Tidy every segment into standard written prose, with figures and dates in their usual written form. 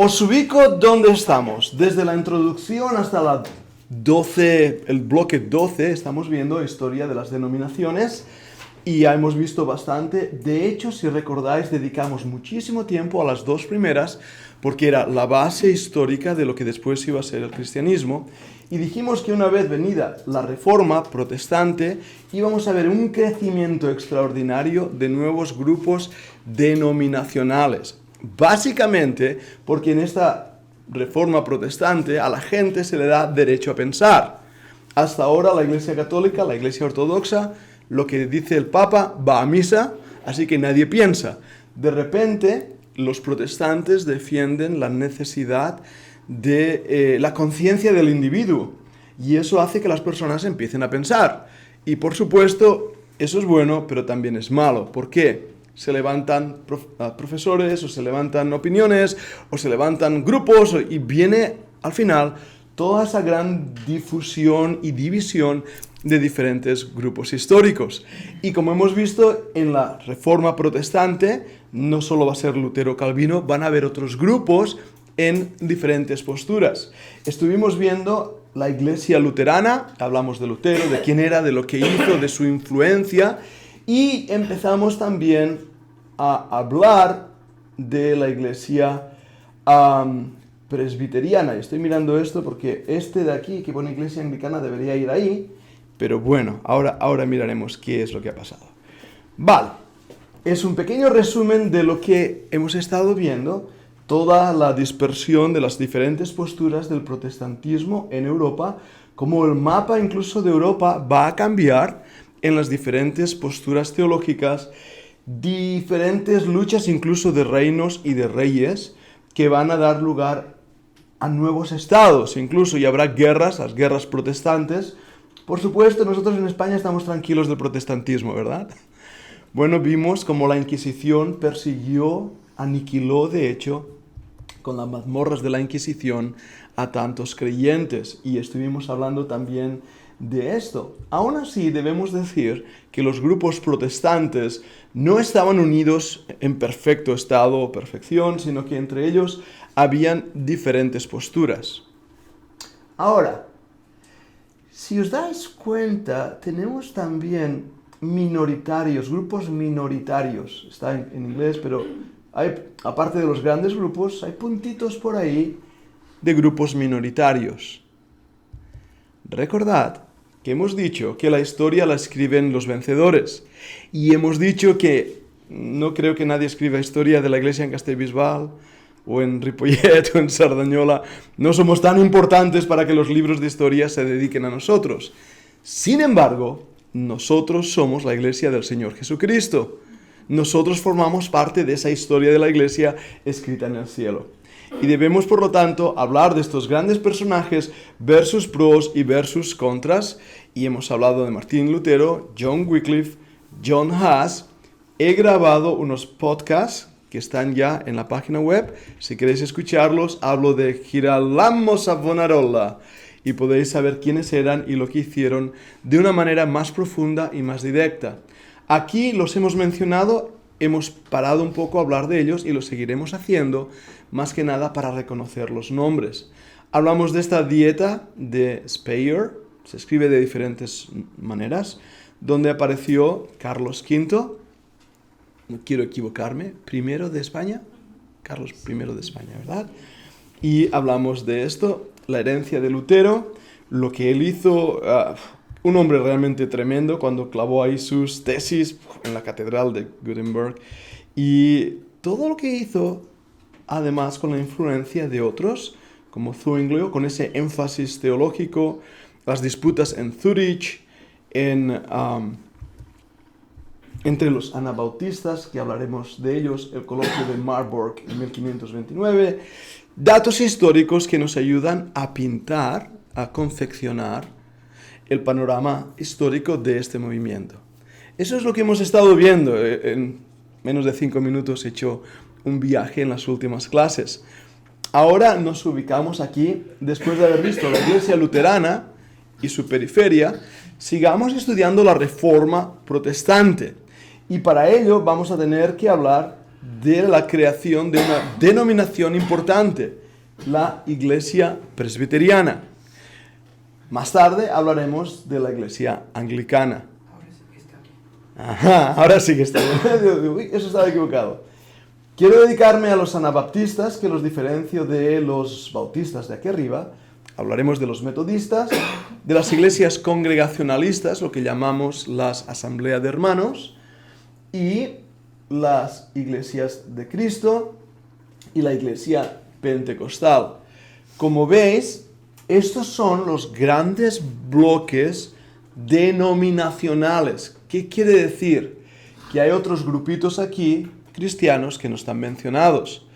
Os ubico donde estamos. Desde la introducción hasta el bloque 12, estamos viendo historia de las denominaciones y ya hemos visto bastante. De hecho, si recordáis, dedicamos muchísimo tiempo a las dos primeras porque era la base histórica de lo que después iba a ser el cristianismo. Y dijimos que una vez venida la Reforma protestante, íbamos a ver un crecimiento extraordinario de nuevos grupos denominacionales. Básicamente porque en esta Reforma protestante a la gente se le da derecho a pensar. Hasta ahora la Iglesia Católica, la Iglesia Ortodoxa, lo que dice el Papa va a misa, así que nadie piensa. De repente, los protestantes defienden la necesidad de la conciencia del individuo, y eso hace que las personas empiecen a pensar. Y por supuesto, eso es bueno, pero también es malo. ¿Por qué? Se levantan profesores, o se levantan opiniones, o se levantan grupos, y viene al final toda esa gran difusión y división de diferentes grupos históricos. Y como hemos visto en la Reforma protestante, no solo va a ser Lutero o Calvino, van a haber otros grupos en diferentes posturas. Estuvimos viendo la Iglesia luterana, hablamos de Lutero, de quién era, de lo que hizo, de su influencia, y empezamos también a hablar de la Iglesia presbiteriana. Y estoy mirando esto porque este de aquí, que pone Iglesia Anglicana, debería ir ahí, pero bueno, ahora miraremos qué es lo que ha pasado. Vale, es un pequeño resumen de lo que hemos estado viendo, toda la dispersión de las diferentes posturas del protestantismo en Europa, como el mapa incluso de Europa va a cambiar en las diferentes posturas teológicas, diferentes luchas incluso de reinos y de reyes que van a dar lugar a nuevos estados, incluso, y habrá guerras, las guerras protestantes. Por supuesto, nosotros en España estamos tranquilos del protestantismo, ¿verdad? Bueno, vimos cómo la Inquisición persiguió, aniquiló, de hecho, con las mazmorras de la Inquisición a tantos creyentes, y estuvimos hablando también de esto. Aún así, debemos decir que los grupos protestantes no estaban unidos en perfecto estado o perfección, sino que entre ellos habían diferentes posturas. Ahora, si os dais cuenta, tenemos también minoritarios, grupos minoritarios. Está en inglés, pero hay, aparte de los grandes grupos, hay puntitos por ahí de grupos minoritarios. Recordad que hemos dicho que la historia la escriben los vencedores, y hemos dicho que no creo que nadie escriba historia de la iglesia en Castellbisbal o en Ripollet o en Sardañola. No somos tan importantes para que los libros de historia se dediquen a nosotros. Sin embargo, nosotros somos la iglesia del Señor Jesucristo. Nosotros formamos parte de esa historia de la iglesia escrita en el cielo. Y debemos, por lo tanto, hablar de estos grandes personajes, ver sus pros y ver sus contras. Y hemos hablado de Martín Lutero, John Wycliffe, John Huss. He grabado unos podcasts que están ya en la página web. Si queréis escucharlos, hablo de Girolamo Savonarola, y podéis saber quiénes eran y lo que hicieron de una manera más profunda y más directa. Aquí los hemos mencionado, hemos parado un poco a hablar de ellos y lo seguiremos haciendo, más que nada para reconocer los nombres. Hablamos de esta dieta de Speyer, se escribe de diferentes maneras, donde apareció Carlos V, no quiero equivocarme, primero de España, Carlos I de España, ¿verdad? Y hablamos de esto, la herencia de Lutero, lo que él hizo, un hombre realmente tremendo cuando clavó ahí sus tesis en la catedral de Gutenberg, y todo lo que hizo, además con la influencia de otros, como Zwinglio, con ese énfasis teológico, las disputas en Zurich, entre los anabautistas, que hablaremos de ellos, el coloquio de Marburg en 1529, datos históricos que nos ayudan a pintar, a confeccionar el panorama histórico de este movimiento. Eso es lo que hemos estado viendo. En menos de 5 minutos he hecho un viaje en las últimas clases. Ahora nos ubicamos aquí, después de haber visto la iglesia luterana y su periferia, sigamos estudiando la Reforma protestante. Y para ello vamos a tener que hablar de la creación de una denominación importante, la Iglesia Presbiteriana. Más tarde hablaremos de la Iglesia Anglicana. Ajá, ahora sí que está bien. Uy, eso estaba equivocado. Quiero dedicarme a los anabaptistas, que los diferencio de los bautistas de aquí arriba. Hablaremos de los metodistas, de las iglesias congregacionalistas, lo que llamamos las asambleas de hermanos, y las iglesias de Cristo y la iglesia pentecostal. Como veis, estos son los grandes bloques denominacionales. ¿Qué quiere decir? Que hay otros grupitos aquí, cristianos, que no están mencionados.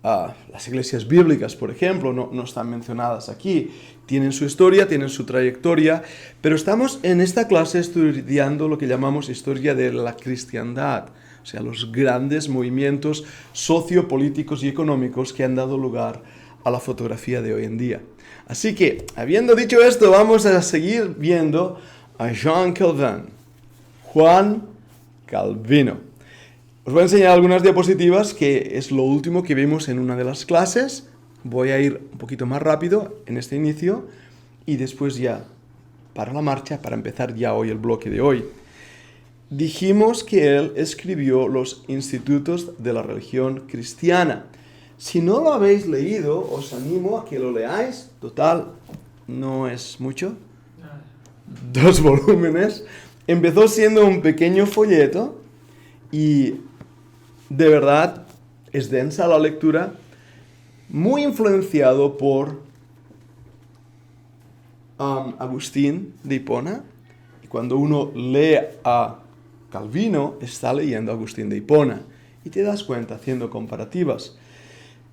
Las iglesias bíblicas, por ejemplo, no están mencionadas aquí. Tienen su historia, tienen su trayectoria, pero estamos en esta clase estudiando lo que llamamos historia de la cristiandad, o sea, los grandes movimientos sociopolíticos y económicos que han dado lugar a la fotografía de hoy en día. Así que, habiendo dicho esto, vamos a seguir viendo a Jean Calvin, Juan Calvino. Os voy a enseñar algunas diapositivas, que es lo último que vimos en una de las clases. Voy a ir un poquito más rápido en este inicio y después ya para la marcha, para empezar ya hoy el bloque de hoy. Dijimos que él escribió los institutos de la religión cristiana. Si no lo habéis leído, os animo a que lo leáis. Total, no es mucho. 2 volúmenes. Empezó siendo un pequeño folleto y de verdad es densa la lectura, muy influenciado por Agustín de Hipona. Y cuando uno lee a Calvino, está leyendo a Agustín de Hipona. Y te das cuenta haciendo comparativas.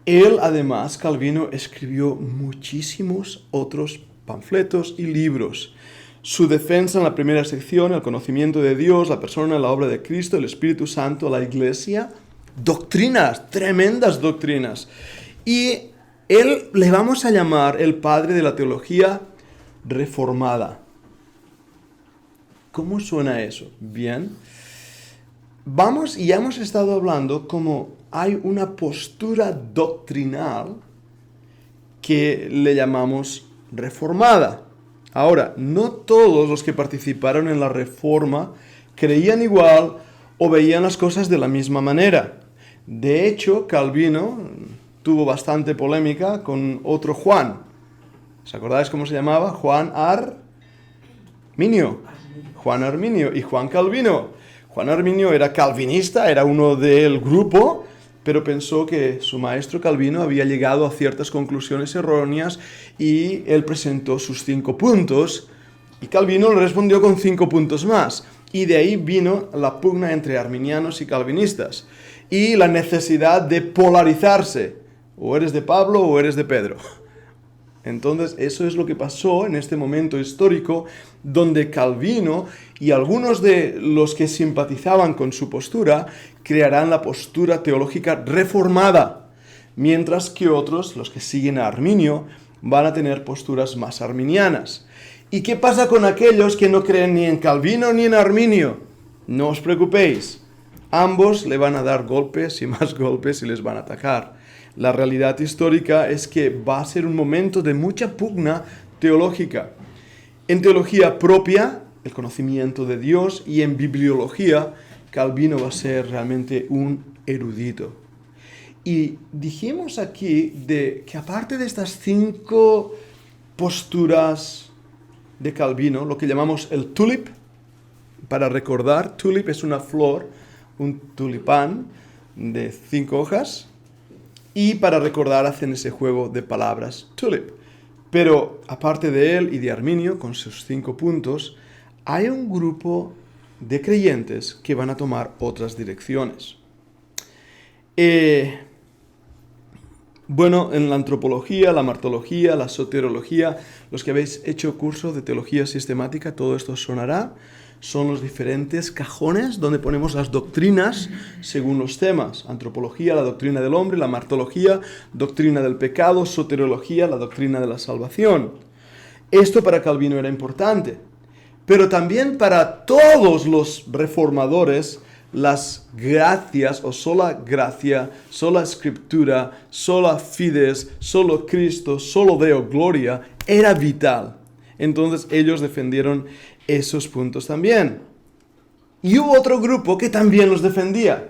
Él, además, Calvino, escribió muchísimos otros panfletos y libros. Su defensa en la primera sección, el conocimiento de Dios, la persona, la obra de Cristo, el Espíritu Santo, la Iglesia, doctrinas, tremendas doctrinas. Y él le vamos a llamar el padre de la teología reformada. ¿Cómo suena eso? Bien. Vamos, y ya hemos estado hablando cómo hay una postura doctrinal que le llamamos reformada. Ahora, no todos los que participaron en la reforma creían igual o veían las cosas de la misma manera. De hecho, Calvino tuvo bastante polémica con otro Juan. ¿Os acordáis cómo se llamaba? Juan Arminio. Juan Arminio y Juan Calvino. Juan Arminio era calvinista, era uno del grupo, pero pensó que su maestro Calvino había llegado a ciertas conclusiones erróneas y él presentó sus 5 puntos y Calvino le respondió con 5 puntos más. Y de ahí vino la pugna entre arminianos y calvinistas y la necesidad de polarizarse. O eres de Pablo o eres de Pedro. Entonces, eso es lo que pasó en este momento histórico donde Calvino y algunos de los que simpatizaban con su postura crearán la postura teológica reformada, mientras que otros, los que siguen a Arminio, van a tener posturas más arminianas. ¿Y qué pasa con aquellos que no creen ni en Calvino ni en Arminio? No os preocupéis, ambos le van a dar golpes y más golpes y les van a atacar. La realidad histórica es que va a ser un momento de mucha pugna teológica. En teología propia, el conocimiento de Dios, y en bibliología, Calvino va a ser realmente un erudito. Y dijimos aquí que aparte de estas 5 posturas de Calvino, lo que llamamos el tulip, para recordar, tulip es una flor, un tulipán de 5 hojas, y para recordar hacen ese juego de palabras, tulip. Pero aparte de él y de Arminio, con sus 5 puntos, hay un grupo de creyentes que van a tomar otras direcciones. Bueno, en la antropología, la martología, la soteriología, los que habéis hecho curso de teología sistemática, todo esto os sonará. Son los diferentes cajones donde ponemos las doctrinas según los temas. Antropología, la doctrina del hombre; la martología, doctrina del pecado; soteriología, la doctrina de la salvación. Esto para Calvino era importante. Pero también para todos los reformadores, las gracias o sola gracia, sola escritura, sola fides, solo Cristo, solo Deo gloria, era vital. Entonces ellos defendieron esos puntos también. Y hubo otro grupo que también los defendía,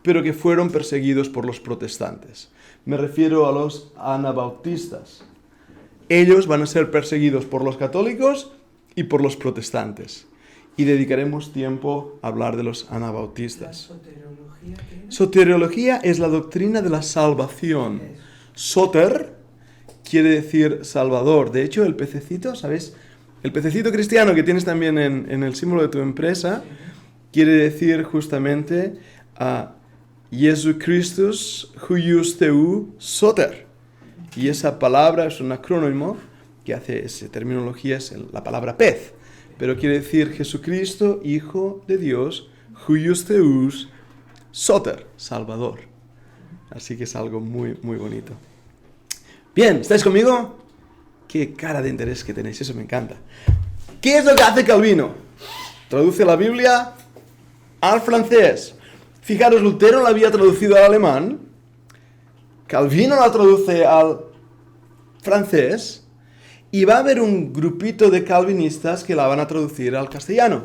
pero que fueron perseguidos por los protestantes. Me refiero a los anabautistas. Ellos van a ser perseguidos por los católicos y por los protestantes. Y dedicaremos tiempo a hablar de los anabautistas. ¿La soteriología qué es? Soteriología es la doctrina de la salvación. Soter quiere decir salvador. De hecho, el pececito, ¿sabes? El pececito cristiano que tienes también en el símbolo de tu empresa, quiere decir justamente a Jesu Christus huius theu soter. Y esa palabra es un acrónimo que hace esa terminología, es la palabra pez. Pero quiere decir Jesucristo, Hijo de Dios, huius theus soter, Salvador. Así que es algo muy, muy bonito. Bien, ¿estáis conmigo? Qué cara de interés que tenéis, eso me encanta. ¿Qué es lo que hace Calvino? Traduce la Biblia al francés. Fijaros, Lutero la había traducido al alemán, Calvino la traduce al francés, y va a haber un grupito de calvinistas que la van a traducir al castellano.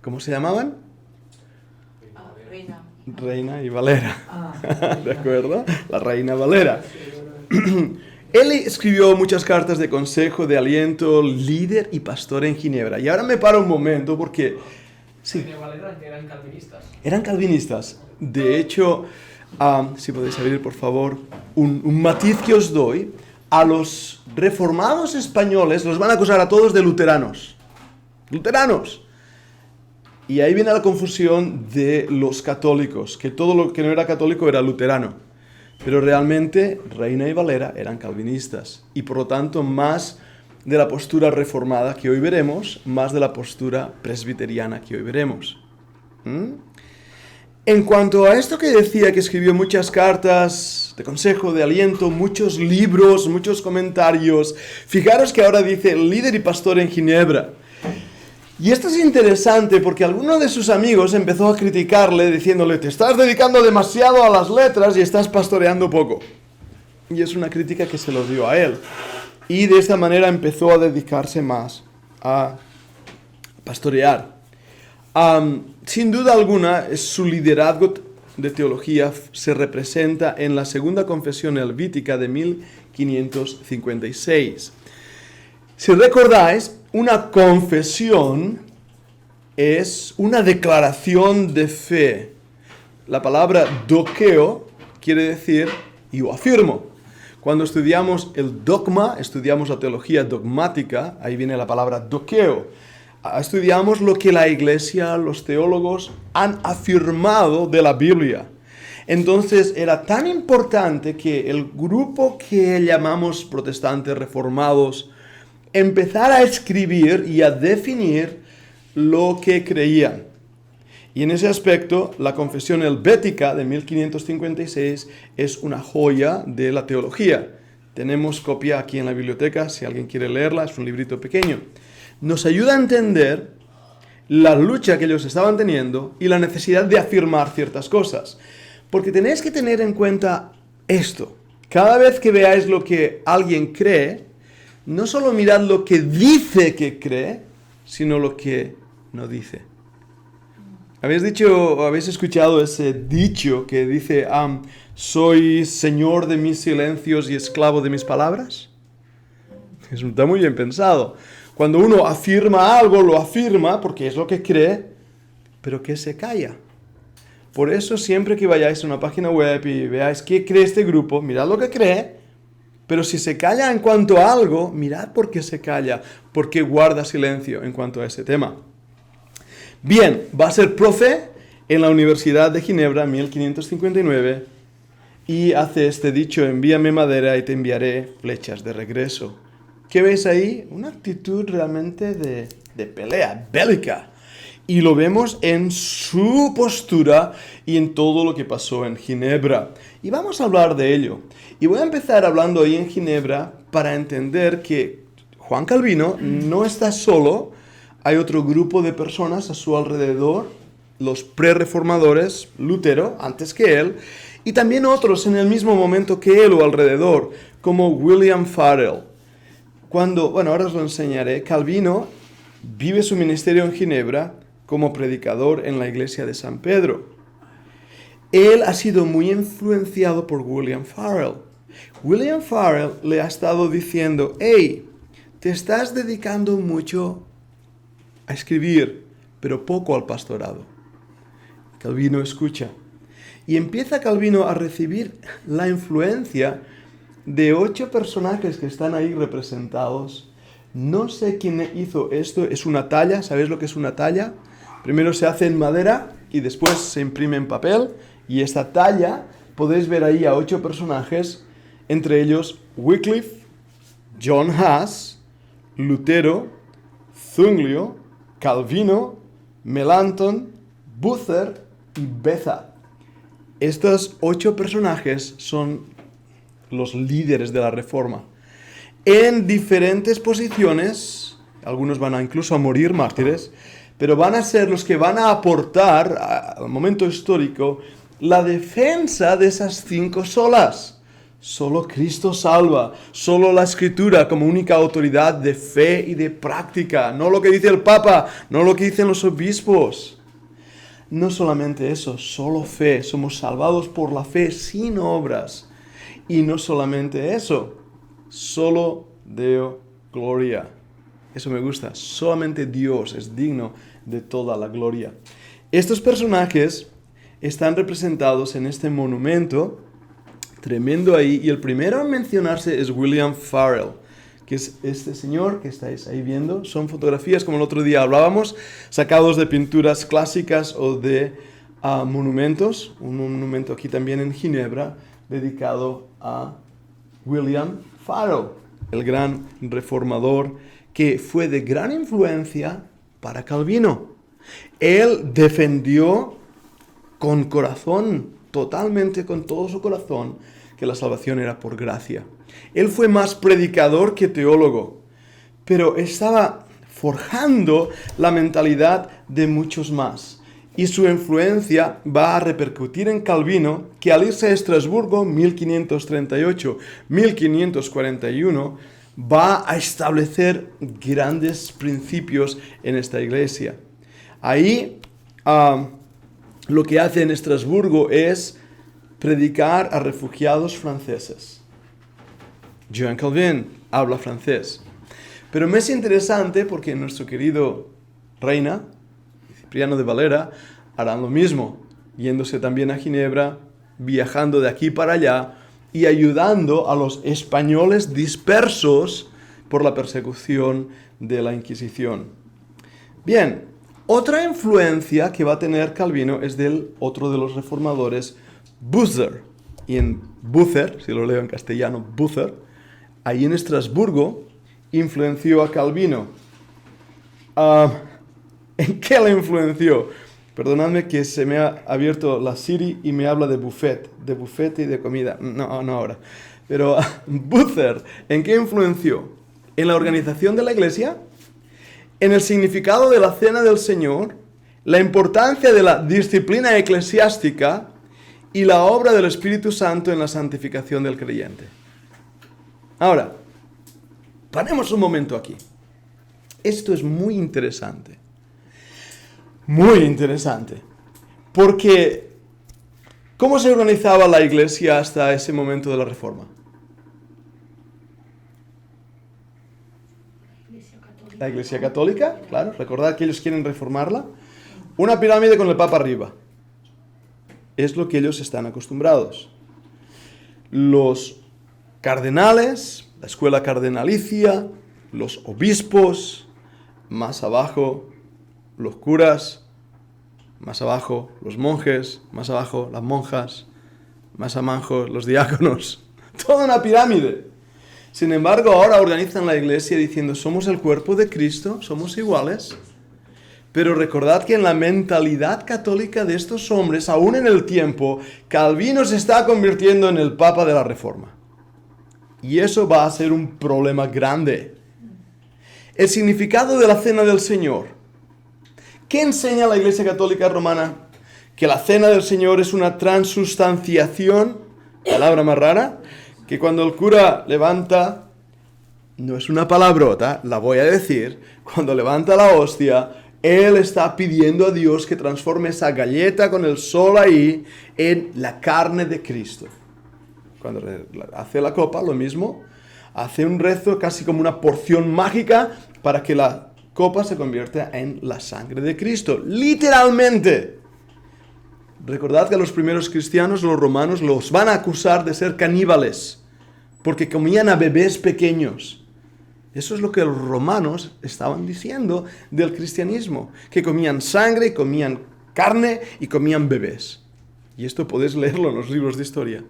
¿Cómo se llamaban? Reina. Reina y Valera. Ah, ¿De acuerdo? La Reina Valera. Él escribió muchas cartas de consejo, de aliento, líder y pastor en Ginebra. Y ahora me paro un momento porque... Sí. Reina y Valera, que eran calvinistas. Eran calvinistas. De hecho, si podéis abrir por favor, un matiz que os doy. A los reformados españoles los van a acusar a todos de luteranos. ¡Luteranos! Y ahí viene la confusión de los católicos, que todo lo que no era católico era luterano. Pero realmente Reina y Valera eran calvinistas. Y por lo tanto más de la postura reformada que hoy veremos, más de la postura presbiteriana que hoy veremos. En cuanto a esto que decía, que escribió muchas cartas de consejo, de aliento, muchos libros, muchos comentarios, fijaros que ahora dice líder y pastor en Ginebra. Y esto es interesante porque alguno de sus amigos empezó a criticarle diciéndole, te estás dedicando demasiado a las letras y estás pastoreando poco. Y es una crítica que se lo dio a él. Y de esta manera empezó a dedicarse más a pastorear. Sin duda alguna, su liderazgo de teología se representa en la segunda confesión helvítica de 1556. Si recordáis, una confesión es una declaración de fe. La palabra doqueo quiere decir yo afirmo. Cuando estudiamos el dogma, estudiamos la teología dogmática, ahí viene la palabra doqueo. Estudiamos lo que la Iglesia, los teólogos han afirmado de la Biblia. Entonces era tan importante que el grupo que llamamos protestantes reformados empezara a escribir y a definir lo que creían. Y en ese aspecto, la confesión helvética de 1556 es una joya de la teología. Tenemos copia aquí en la biblioteca, si alguien quiere leerla, es un librito pequeño. Nos ayuda a entender la lucha que ellos estaban teniendo y la necesidad de afirmar ciertas cosas. Porque tenéis que tener en cuenta esto. Cada vez que veáis lo que alguien cree, no solo mirad lo que dice que cree, sino lo que no dice. ¿Habéis escuchado ese dicho que dice, soy señor de mis silencios y esclavo de mis palabras? Está muy bien pensado. Cuando uno afirma algo, lo afirma porque es lo que cree, pero que se calla. Por eso siempre que vayáis a una página web y veáis qué cree este grupo, mirad lo que cree, pero si se calla en cuanto a algo, mirad por qué se calla, por qué guarda silencio en cuanto a ese tema. Bien, va a ser profe en la Universidad de Ginebra, 1559, y hace este dicho, envíame madera y te enviaré flechas de regreso. ¿Qué veis ahí? Una actitud realmente de pelea, bélica. Y lo vemos en su postura y en todo lo que pasó en Ginebra. Y vamos a hablar de ello. Y voy a empezar hablando ahí en Ginebra para entender que Juan Calvino no está solo. Hay otro grupo de personas a su alrededor los pre-reformadores, Lutero, antes que él, y también otros en el mismo momento que él o alrededor, como William Farel. Ahora os lo enseñaré, Calvino vive su ministerio en Ginebra como predicador en la iglesia de San Pedro. Él ha sido muy influenciado por William Farel. William Farel le ha estado diciendo, hey, te estás dedicando mucho a escribir, pero poco al pastorado. Calvino escucha. Y empieza Calvino a recibir la influencia de 8 personajes que están ahí representados. No sé quién hizo esto, es una talla, ¿sabéis lo que es una talla? Primero se hace en madera y después se imprime en papel. Y esta talla, podéis ver ahí a 8 personajes, entre ellos Wycliffe, John Huss, Lutero, Zwinglio, Calvino, Melanchthon, Bucer y Beza. Estos 8 personajes son los líderes de la Reforma. En diferentes posiciones, algunos van incluso a morir mártires, pero van a ser los que van a aportar al momento histórico la defensa de esas 5 solas. Solo Cristo salva, solo la Escritura como única autoridad de fe y de práctica, no lo que dice el Papa, no lo que dicen los obispos. No solamente eso, solo fe, somos salvados por la fe sin obras. Y no solamente eso, solo Deo gloria. Eso me gusta, solamente Dios es digno de toda la gloria. Estos personajes están representados en este monumento tremendo ahí, y el primero en mencionarse es William Farel, que es este señor que estáis ahí viendo. Son fotografías, como el otro día hablábamos, sacados de pinturas clásicas o de monumentos. Un monumento aquí también en Ginebra dedicado a William Farel, el gran reformador que fue de gran influencia para Calvino. Él defendió con corazón, totalmente con todo su corazón, que la salvación era por gracia. Él fue más predicador que teólogo, pero estaba forjando la mentalidad de muchos más. Y su influencia va a repercutir en Calvino, que al irse a Estrasburgo, 1538-1541, va a establecer grandes principios en esta iglesia. Ahí lo que hace en Estrasburgo es predicar a refugiados franceses. Jean Calvin habla francés. Pero me es interesante porque nuestro querido Reina, Cipriano de Valera, harán lo mismo, yéndose también a Ginebra, viajando de aquí para allá y ayudando a los españoles dispersos por la persecución de la Inquisición. Bien, otra influencia que va a tener Calvino es del otro de los reformadores, Bucer. Y en Bucer, si lo leo en castellano, Bucer, ahí en Estrasburgo, influenció a Calvino. ¿En qué le influenció? Perdonadme que se me ha abierto la Siri y me habla de buffet y de comida. No ahora. Pero Bucer, ¿en qué influenció? ¿En la organización de la iglesia? ¿En el significado de la cena del Señor? ¿La importancia de la disciplina eclesiástica? Y la obra del Espíritu Santo en la santificación del creyente. Ahora, paremos un momento aquí. Esto es muy interesante. Muy interesante. Porque, ¿cómo se organizaba la iglesia hasta ese momento de la Reforma? La iglesia católica, claro. Recordad que ellos quieren reformarla. Una pirámide con el Papa arriba. Es lo que ellos están acostumbrados. Los cardenales, la escuela cardenalicia, los obispos, más abajo los curas, más abajo los monjes, más abajo las monjas, más abajo los diáconos. Toda una pirámide. Sin embargo, ahora organizan la iglesia diciendo, somos el cuerpo de Cristo, somos iguales. Pero recordad que en la mentalidad católica de estos hombres, aún en el tiempo, Calvino se está convirtiendo en el Papa de la Reforma. Y eso va a ser un problema grande. El significado de la cena del Señor. ¿Qué enseña la Iglesia Católica Romana? Que la cena del Señor es una transustanciación, palabra más rara, que cuando el cura levanta, no es una palabrota, la voy a decir, cuando levanta la hostia, él está pidiendo a Dios que transforme esa galleta con el sol ahí en la carne de Cristo. Cuando hace la copa, lo mismo, hace un rezo casi como una porción mágica para que la copa se convierta en la sangre de Cristo. Literalmente. Recordad que a los primeros cristianos, los romanos, los van a acusar de ser caníbales, porque comían a bebés pequeños. Eso es lo que los romanos estaban diciendo del cristianismo, que comían sangre, comían carne y comían bebés. Y esto podéis leerlo en los libros de historia.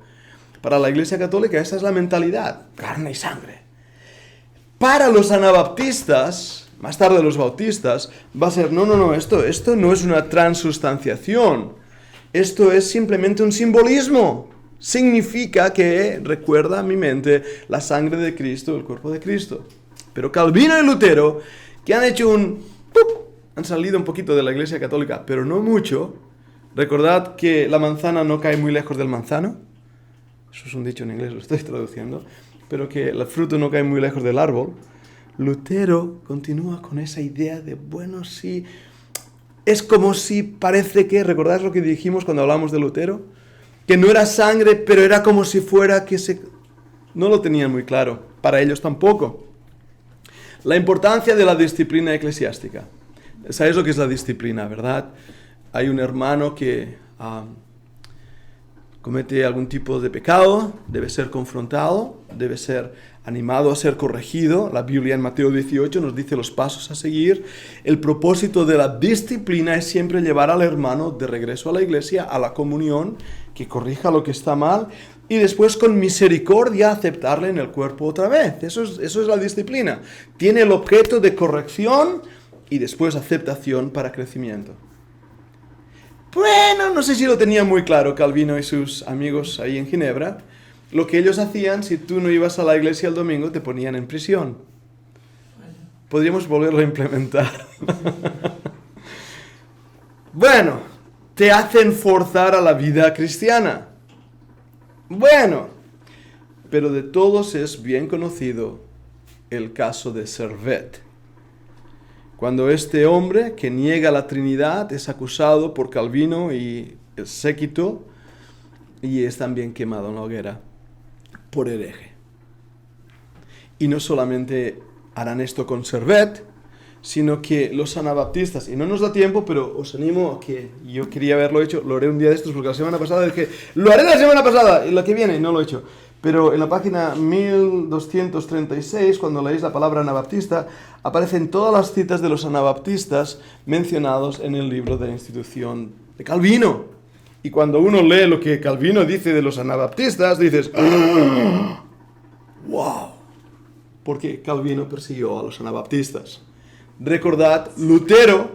Para la Iglesia Católica esa es la mentalidad, carne y sangre. Para los anabaptistas, más tarde los bautistas, va a ser, no, esto no es una transustanciación, esto es simplemente un simbolismo. Significa que recuerda a mi mente la sangre de Cristo, el cuerpo de Cristo. Pero Calvino y Lutero, que han hecho han salido un poquito de la Iglesia Católica, pero no mucho. Recordad que la manzana no cae muy lejos del manzano. Eso es un dicho en inglés, lo estoy traduciendo. Pero que el fruto no cae muy lejos del árbol. Lutero continúa con esa idea de, bueno, sí, es como si parece que, ¿recordáis lo que dijimos cuando hablamos de Lutero? Que no era sangre, pero era como si fuera que no lo tenían muy claro, para ellos tampoco. La importancia de la disciplina eclesiástica. ¿Sabéis lo que es la disciplina, verdad? Hay un hermano que comete algún tipo de pecado, debe ser confrontado, debe ser animado a ser corregido. La Biblia en Mateo 18 nos dice los pasos a seguir. El propósito de la disciplina es siempre llevar al hermano de regreso a la iglesia, a la comunión, que corrija lo que está mal, y después con misericordia aceptarle en el cuerpo otra vez. Eso es la disciplina. Tiene el objeto de corrección y después aceptación para crecimiento. Bueno, no sé si lo tenía muy claro Calvino y sus amigos ahí en Ginebra. Lo que ellos hacían, si tú no ibas a la iglesia el domingo, te ponían en prisión. Podríamos volverlo a implementar. Bueno, te hacen forzar a la vida cristiana. Bueno, pero de todos es bien conocido el caso de Servet. Cuando este hombre que niega la Trinidad es acusado por Calvino y el séquito y es también quemado en la hoguera por hereje. Y no solamente harán esto con Servet, sino que los anabaptistas, y no nos da tiempo, pero os animo a que yo quería haberlo hecho, lo haré un día de estos porque la semana pasada dije, lo haré la semana pasada, y la que viene, no lo he hecho. Pero en la página 1236, cuando leéis la palabra anabaptista, aparecen todas las citas de los anabaptistas mencionados en el libro de la Institución de Calvino. Y cuando uno lee lo que Calvino dice de los anabaptistas, dices, ¡wow! Porque Calvino persiguió a los anabaptistas. Recordad, Lutero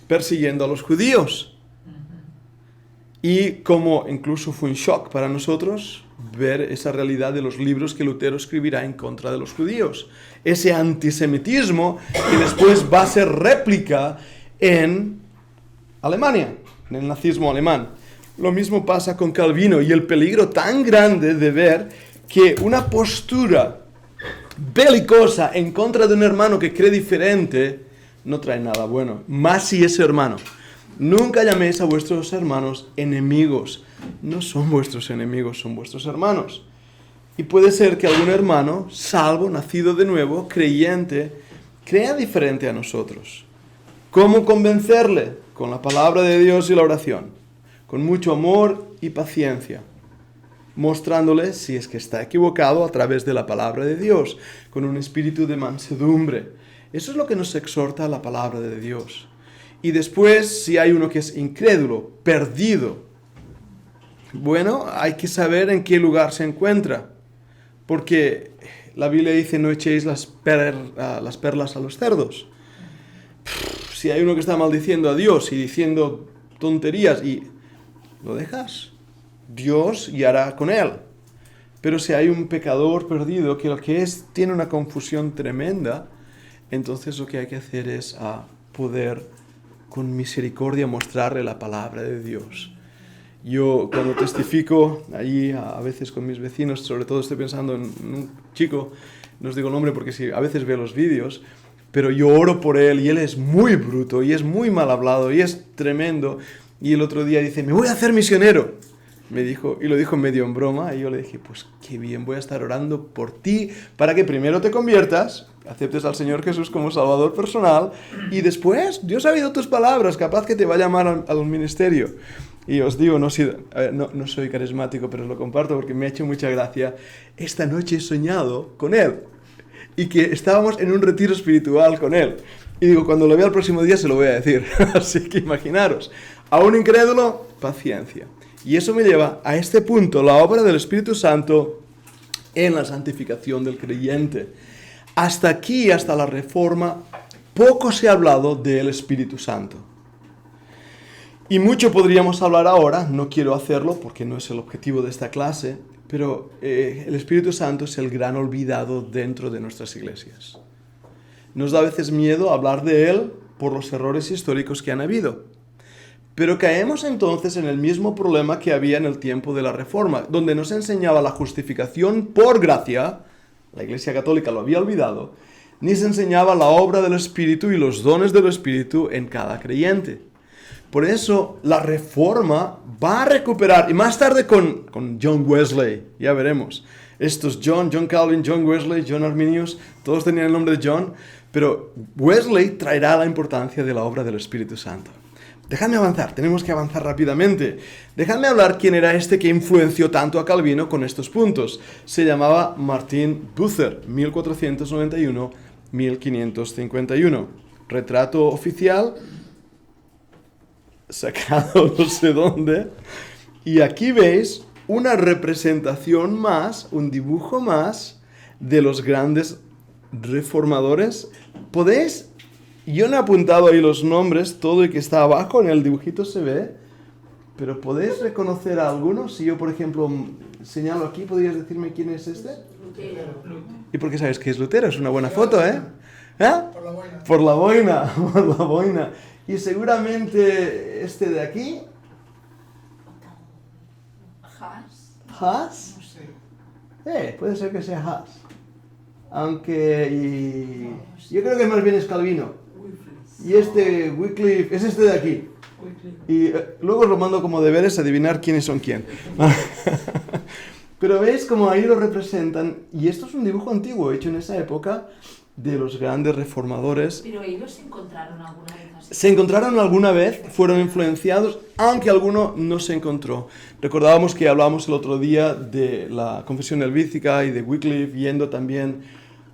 persiguiendo a los judíos. Y como incluso fue un shock para nosotros ver esa realidad de los libros que Lutero escribirá en contra de los judíos. Ese antisemitismo que después va a ser réplica en Alemania, en el nazismo alemán. Lo mismo pasa con Calvino y el peligro tan grande de ver que una postura belicosa en contra de un hermano que cree diferente no trae nada bueno, más si es hermano. Nunca llaméis a vuestros hermanos enemigos. No son vuestros enemigos, son vuestros hermanos. Y puede ser que algún hermano, salvo, nacido de nuevo, creyente, crea diferente a nosotros. ¿Cómo convencerle? Con la palabra de Dios y la oración. Con mucho amor y paciencia. Mostrándole si es que está equivocado a través de la palabra de Dios. Con un espíritu de mansedumbre. Eso es lo que nos exhorta la palabra de Dios. Y después, si hay uno que es incrédulo, perdido, bueno, hay que saber en qué lugar se encuentra. Porque la Biblia dice, no echéis las perlas a los cerdos. Si hay uno que está maldiciendo a Dios y diciendo tonterías y lo dejas, Dios guiará con él. Pero si hay un pecador perdido que lo que es tiene una confusión tremenda, entonces lo que hay que hacer es poder con misericordia mostrarle la palabra de Dios. Yo cuando testifico allí a veces con mis vecinos, sobre todo estoy pensando en un chico, no os digo el nombre porque sí, a veces veo los vídeos, pero yo oro por él y él es muy bruto y es muy mal hablado y es tremendo. Y el otro día dice, me voy a hacer misionero. Me dijo, y lo dijo medio en broma, y yo le dije, pues qué bien, voy a estar orando por ti para que primero te conviertas, aceptes al Señor Jesús como Salvador personal, y después, Dios ha oído tus palabras, capaz que te va a llamar al ministerio. Y os digo, no soy carismático, pero os lo comparto porque me ha hecho mucha gracia. Esta noche he soñado con él, y que estábamos en un retiro espiritual con él. Y digo, cuando lo vea el próximo día se lo voy a decir. Así que imaginaros, a un incrédulo, paciencia. Y eso me lleva a este punto, la obra del Espíritu Santo en la santificación del creyente. Hasta aquí, hasta la Reforma, poco se ha hablado del Espíritu Santo. Y mucho podríamos hablar ahora, no quiero hacerlo porque no es el objetivo de esta clase, pero el Espíritu Santo es el gran olvidado dentro de nuestras iglesias. Nos da a veces miedo hablar de él por los errores históricos que han habido. Pero caemos entonces en el mismo problema que había en el tiempo de la Reforma, donde no se enseñaba la justificación por gracia, la Iglesia Católica lo había olvidado, ni se enseñaba la obra del Espíritu y los dones del Espíritu en cada creyente. Por eso la Reforma va a recuperar, y más tarde con John Wesley, ya veremos, estos John Calvin, John Wesley, John Arminius, todos tenían el nombre de John, pero Wesley traerá la importancia de la obra del Espíritu Santo. Dejadme avanzar, tenemos que avanzar rápidamente. Dejadme hablar quién era este que influenció tanto a Calvino con estos puntos. Se llamaba Martin Bucer, 1491-1551. Retrato oficial, sacado no sé dónde. Y aquí veis una representación más, un dibujo más de los grandes reformadores. ¿Podéis? Yo no he apuntado ahí los nombres, todo el que está abajo en el dibujito se ve, pero ¿podéis reconocer a algunos? Si yo, por ejemplo, señalo aquí, ¿podrías decirme quién es este? Lutero. ¿Y por qué sabes que es Lutero? Es una buena foto, ¿eh? Por la boina. Por la boina, por la boina. Y seguramente este de aquí, Haas. No sé. Puede ser que sea Haas. Aunque, yo creo que más bien es Calvino. Y este Wycliffe, es este de aquí. Y luego os lo mando como deberes adivinar quiénes son quién. Pero veis como ahí lo representan. Y esto es un dibujo antiguo, hecho en esa época, de los grandes reformadores. Pero ellos se encontraron alguna vez así. Se encontraron alguna vez, fueron influenciados, aunque alguno no se encontró. Recordábamos que hablábamos el otro día de la Confesión Helvítica y de Wycliffe, yendo también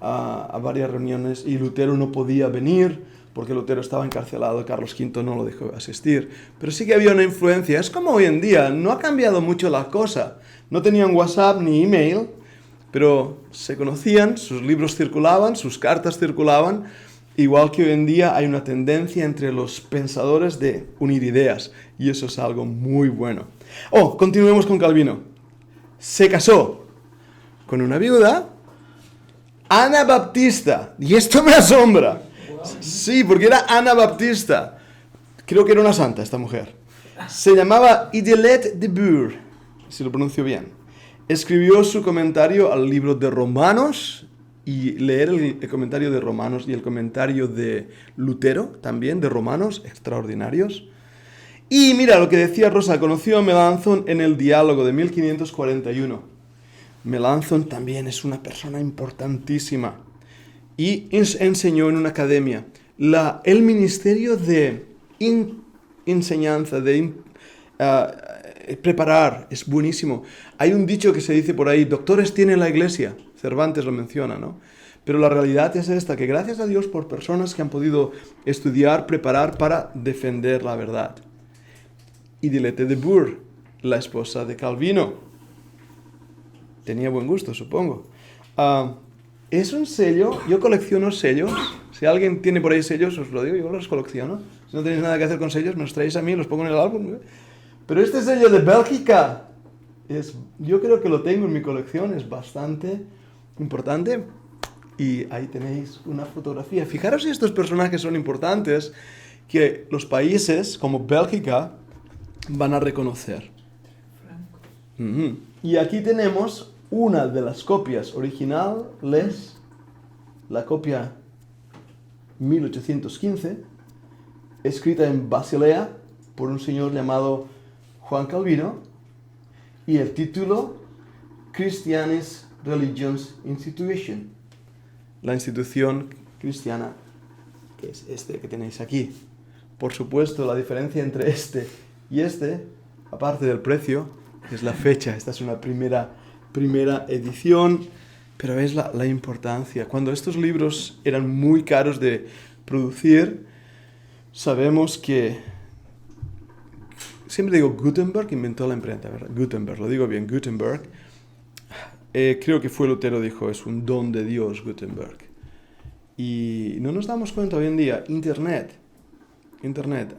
a varias reuniones, y Lutero no podía venir, porque Lutero estaba encarcelado, Carlos V no lo dejó asistir. Pero sí que había una influencia. Es como hoy en día, no ha cambiado mucho la cosa. No tenían WhatsApp ni email, pero se conocían, sus libros circulaban, sus cartas circulaban. Igual que hoy en día hay una tendencia entre los pensadores de unir ideas, y eso es algo muy bueno. Continuemos con Calvino. Se casó con una viuda, Ana Baptista, y esto me asombra. Sí, porque era Ana Baptista. Creo que era una santa esta mujer. Se llamaba Idelette de Bure, si lo pronuncio bien. Escribió su comentario al libro de Romanos, y leer el comentario de Romanos y el comentario de Lutero, también de Romanos, extraordinarios. Y mira lo que decía Rosa, conoció a Melanchthon en el diálogo de 1541. Melanchthon también es una persona importantísima. Y enseñó en una academia. El ministerio de enseñanza, de preparar, es buenísimo. Hay un dicho que se dice por ahí, doctores tiene la iglesia. Cervantes lo menciona, ¿no? Pero la realidad es esta, que gracias a Dios por personas que han podido estudiar, preparar para defender la verdad. Idelette de Bure, la esposa de Calvino. Tenía buen gusto, supongo. Es un sello, yo colecciono sellos. Si alguien tiene por ahí sellos, os lo digo, yo los colecciono. Si no tenéis nada que hacer con sellos, me los traéis a mí, los pongo en el álbum. Pero este sello de Bélgica, yo creo que lo tengo en mi colección, es bastante importante. Y ahí tenéis una fotografía. Fijaros si estos personajes son importantes, que los países como Bélgica van a reconocer. Ujú. Y aquí tenemos una de las copias originales, la copia 1815, escrita en Basilea por un señor llamado Juan Calvino, y el título Christianis Religions Institution, la institución cristiana, que es este que tenéis aquí. Por supuesto, la diferencia entre este y este, aparte del precio, es la fecha. Esta es una primera edición, pero es la importancia. Cuando estos libros eran muy caros de producir, sabemos que, siempre digo Gutenberg inventó la imprenta, ¿verdad? Gutenberg, lo digo bien, Gutenberg. Creo que fue Lutero, dijo, es un don de Dios, Gutenberg. Y no nos damos cuenta hoy en día, Internet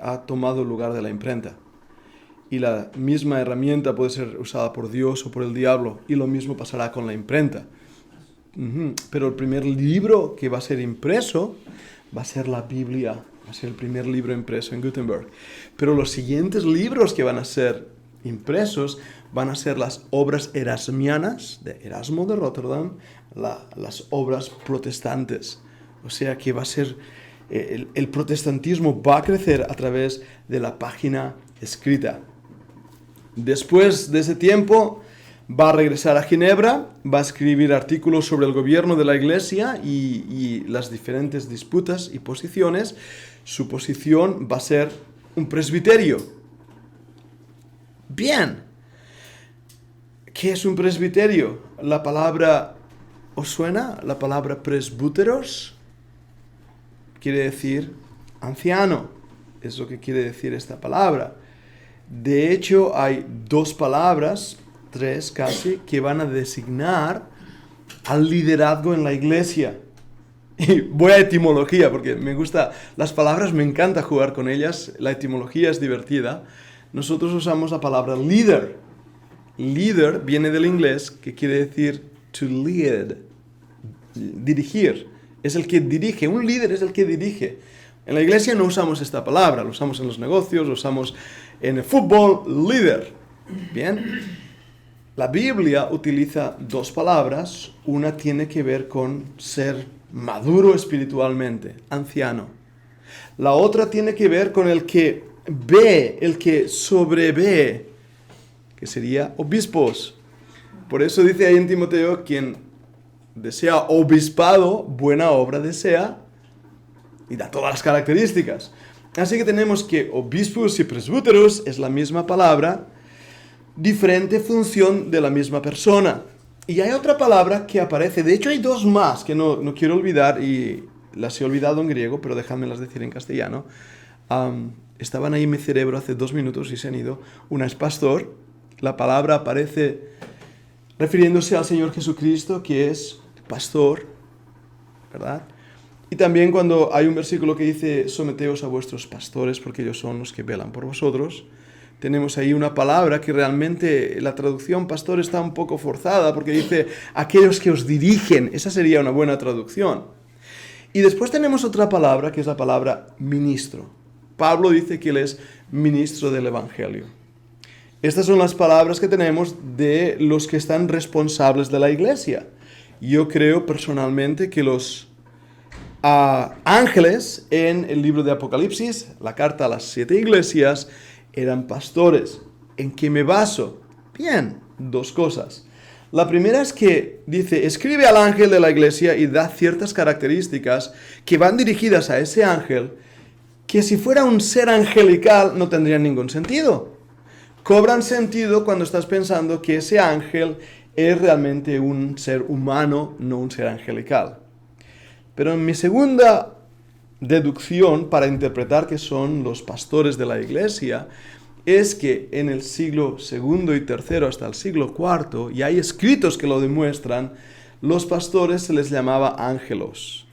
ha tomado el lugar de la imprenta. Y la misma herramienta puede ser usada por Dios o por el diablo, y lo mismo pasará con la imprenta. Pero el primer libro que va a ser impreso va a ser la Biblia, va a ser el primer libro impreso en Gutenberg. Pero los siguientes libros que van a ser impresos van a ser las obras erasmianas de Erasmo de Rotterdam, las obras protestantes. O sea que va a ser, el protestantismo va a crecer a través de la página escrita. Después de ese tiempo va a regresar a Ginebra, va a escribir artículos sobre el gobierno de la Iglesia y las diferentes disputas y posiciones. Su posición va a ser un presbiterio. Bien. ¿Qué es un presbiterio? La palabra, ¿os suena? La palabra presbúteros quiere decir anciano. Es lo que quiere decir esta palabra. De hecho, hay 2 palabras, 3 casi, que van a designar al liderazgo en la iglesia. Y voy a etimología, porque me gusta, las palabras me encanta jugar con ellas, la etimología es divertida. Nosotros usamos la palabra leader. Leader viene del inglés, que quiere decir to lead, dirigir. Es el que dirige, un líder es el que dirige. En la iglesia no usamos esta palabra, lo usamos en los negocios, lo usamos en el fútbol, líder. Bien. La Biblia utiliza 2 palabras. Una tiene que ver con ser maduro espiritualmente, anciano. La otra tiene que ver con el que ve, el que sobrevé, que sería obispos. Por eso dice ahí en Timoteo, quien desea obispado, buena obra desea, y da todas las características. Así que tenemos que obispos y presbúteros es la misma palabra, diferente función de la misma persona. Y hay otra palabra que aparece, de hecho hay 2 más que no quiero olvidar, y las he olvidado en griego, pero déjamelas decir en castellano. Estaban ahí en mi cerebro hace 2 minutos y se han ido. Una es pastor, la palabra aparece refiriéndose al Señor Jesucristo, que es pastor, ¿verdad? Y también cuando hay un versículo que dice, someteos a vuestros pastores, porque ellos son los que velan por vosotros, tenemos ahí una palabra que realmente la traducción pastor está un poco forzada, porque dice, aquellos que os dirigen. Esa sería una buena traducción. Y después tenemos otra palabra, que es la palabra ministro. Pablo dice que él es ministro del Evangelio. Estas son las palabras que tenemos de los que están responsables de la iglesia. Yo creo personalmente que los ángeles en el libro de Apocalipsis, la carta a las 7 iglesias, eran pastores. ¿En qué me baso? Bien, 2 cosas. La primera es que dice, escribe al ángel de la iglesia y da ciertas características que van dirigidas a ese ángel, que si fuera un ser angelical no tendrían ningún sentido. Cobran sentido cuando estás pensando que ese ángel es realmente un ser humano, no un ser angelical. Pero en mi segunda deducción para interpretar que son los pastores de la iglesia es que en el siglo II y III hasta el siglo IV, y hay escritos que lo demuestran, los pastores se les llamaba ángelos.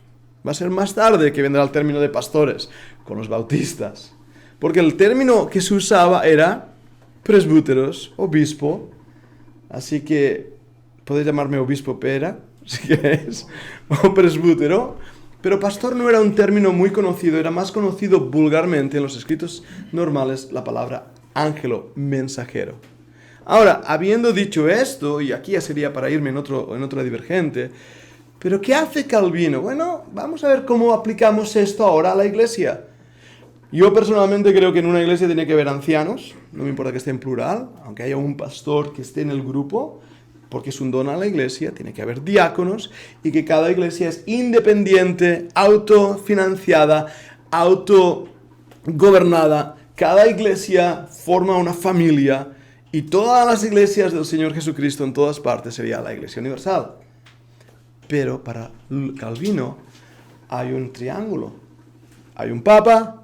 Va a ser más tarde que vendrá el término de pastores con los bautistas, porque el término que se usaba era presbúteros, obispo, así que podéis llamarme obispo Pera, si queréis, o presbútero, Pero pastor no era un término muy conocido, era más conocido vulgarmente en los escritos normales la palabra ángelo, mensajero. Ahora, habiendo dicho esto, y aquí ya sería para irme en otra divergente, ¿pero qué hace Calvino? Bueno, vamos a ver cómo aplicamos esto ahora a la iglesia. Yo personalmente creo que en una iglesia tiene que haber ancianos, no me importa que esté en plural, aunque haya un pastor que esté en el grupo, porque es un don a la iglesia, tiene que haber diáconos, y que cada iglesia es independiente, autofinanciada, autogobernada. Cada iglesia forma una familia, y todas las iglesias del Señor Jesucristo en todas partes sería la iglesia universal. Pero para Calvino hay un triángulo. Hay un papa,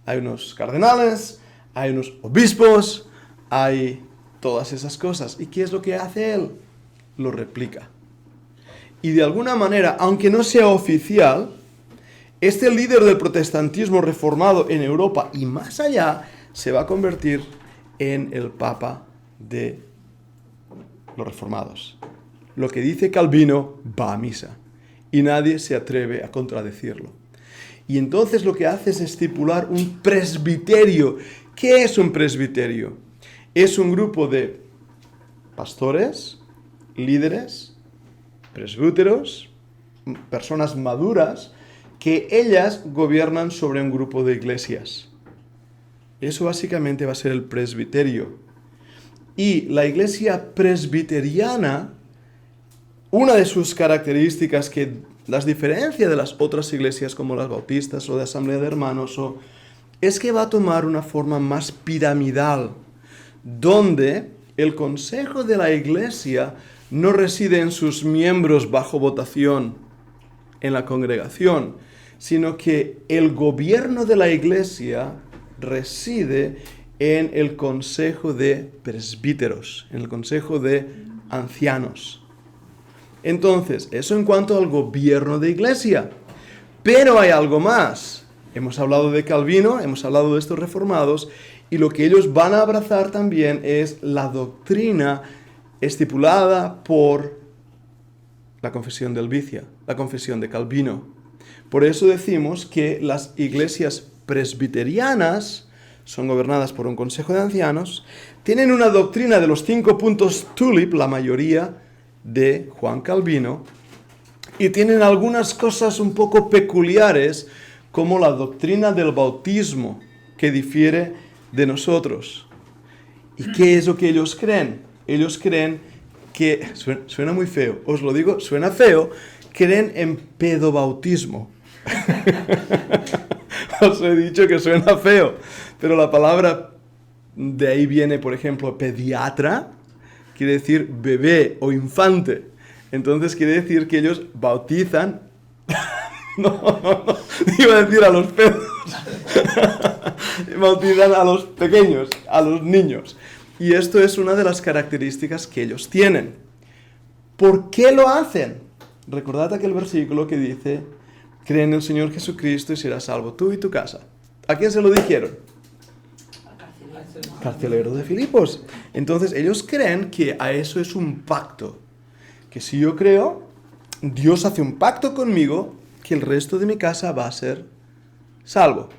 hay unos cardenales, hay unos obispos, hay todas esas cosas. ¿Y qué es lo que hace él? Lo replica. Y de alguna manera, aunque no sea oficial, este líder del protestantismo reformado en Europa y más allá se va a convertir en el papa de los reformados. Lo que dice Calvino va a misa y nadie se atreve a contradecirlo. Y entonces lo que hace es estipular un presbiterio. ¿Qué es un presbiterio? Es un grupo de pastores, líderes, presbíteros, personas maduras, que ellas gobiernan sobre un grupo de iglesias. Eso básicamente va a ser el presbiterio. Y la iglesia presbiteriana, una de sus características que las diferencia de las otras iglesias como las bautistas o de asamblea de hermanos, es que va a tomar una forma más piramidal, donde el consejo de la iglesia no reside en sus miembros bajo votación en la congregación, sino que el gobierno de la iglesia reside en el consejo de presbíteros, en el consejo de ancianos. Entonces, eso en cuanto al gobierno de iglesia. Pero hay algo más. Hemos hablado de Calvino, hemos hablado de estos reformados, y lo que ellos van a abrazar también es la doctrina estipulada por la confesión de Helvecia, la confesión de Calvino. Por eso decimos que las iglesias presbiterianas son gobernadas por un consejo de ancianos, tienen una doctrina de los 5 puntos tulip, la mayoría de Juan Calvino, y tienen algunas cosas un poco peculiares, como la doctrina del bautismo, que difiere de nosotros. ¿Y qué es lo que ellos creen? Ellos creen que, suena muy feo, os lo digo, suena feo, creen en pedobautismo. Os he dicho que suena feo, pero la palabra de ahí viene, por ejemplo, pediatra, quiere decir bebé o infante. Entonces quiere decir que ellos bautizan, no, iba a decir a los pedos, bautizan a los pequeños, a los niños. Y esto es una de las características que ellos tienen. ¿Por qué lo hacen? Recordad aquel versículo que dice: cree en el Señor Jesucristo y serás salvo tú y tu casa. ¿A quién se lo dijeron? Al carcelero de Filipos. Entonces ellos creen que a eso es un pacto. Que si yo creo, Dios hace un pacto conmigo, que el resto de mi casa va a ser salvo.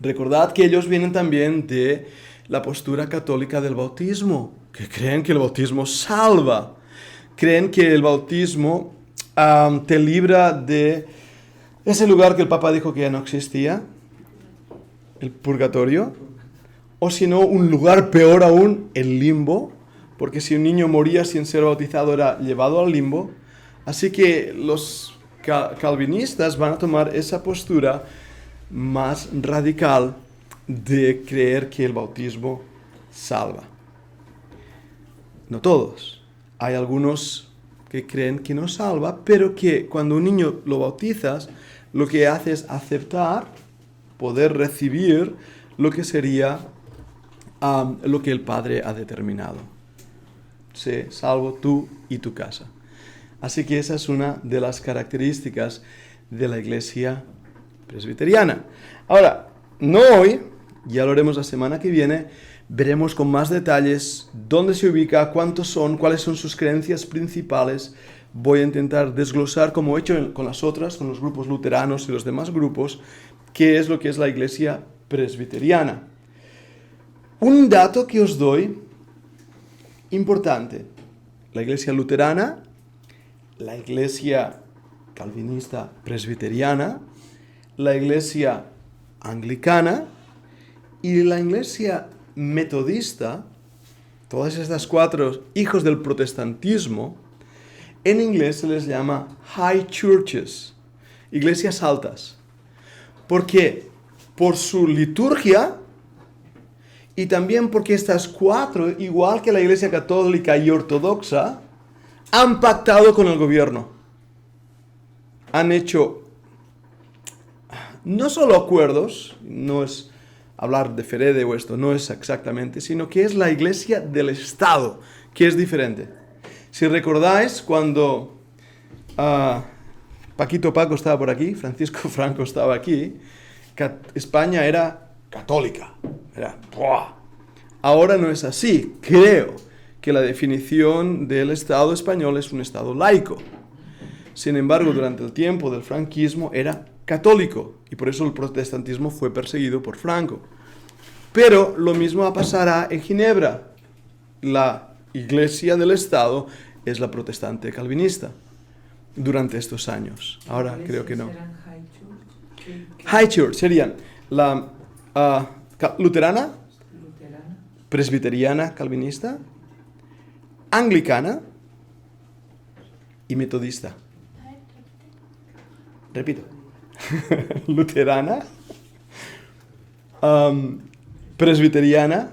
Recordad que ellos vienen también de la postura católica del bautismo, que creen que el bautismo salva. Creen que el bautismo te libra de ese lugar que el Papa dijo que ya no existía, el purgatorio, o si no, un lugar peor aún, el limbo, porque si un niño moría sin ser bautizado era llevado al limbo. Así que los calvinistas van a tomar esa postura más radical de creer que el bautismo salva. No todos. Hay algunos que creen que no salva, pero que cuando un niño lo bautizas, lo que hace es aceptar, poder recibir lo que sería lo que el Padre ha determinado. Sé salvo tú y tu casa. Así que esa es una de las características de la iglesia presbiteriana. Ahora, no hoy, ya lo haremos la semana que viene, veremos con más detalles dónde se ubica, cuántos son, cuáles son sus creencias principales, voy a intentar desglosar, como he hecho con las otras, con los grupos luteranos y los demás grupos, qué es lo que es la iglesia presbiteriana. Un dato que os doy, importante, la iglesia luterana, la iglesia calvinista presbiteriana, la iglesia anglicana y la iglesia metodista, todas estas cuatro hijos del protestantismo, en inglés se les llama high churches, iglesias altas. ¿Por qué? Por su liturgia y también porque estas cuatro, igual que la iglesia católica y ortodoxa, han pactado con el gobierno. Han hecho no solo acuerdos, no es hablar de Ferede o esto, no es exactamente, sino que es la iglesia del Estado, que es diferente. Si recordáis, cuando Paquito Paco estaba por aquí, Francisco Franco estaba aquí, España era católica. ¡buah! Ahora no es así. Creo que la definición del Estado español es un Estado laico. Sin embargo, durante el tiempo del franquismo era católico y por eso el protestantismo fue perseguido por Franco. Pero lo mismo pasará en Ginebra. La iglesia del Estado es la protestante calvinista durante estos años. Ahora creo que no. High Church serían la luterana, presbiteriana calvinista, anglicana y metodista. Repito. Luterana, presbiteriana,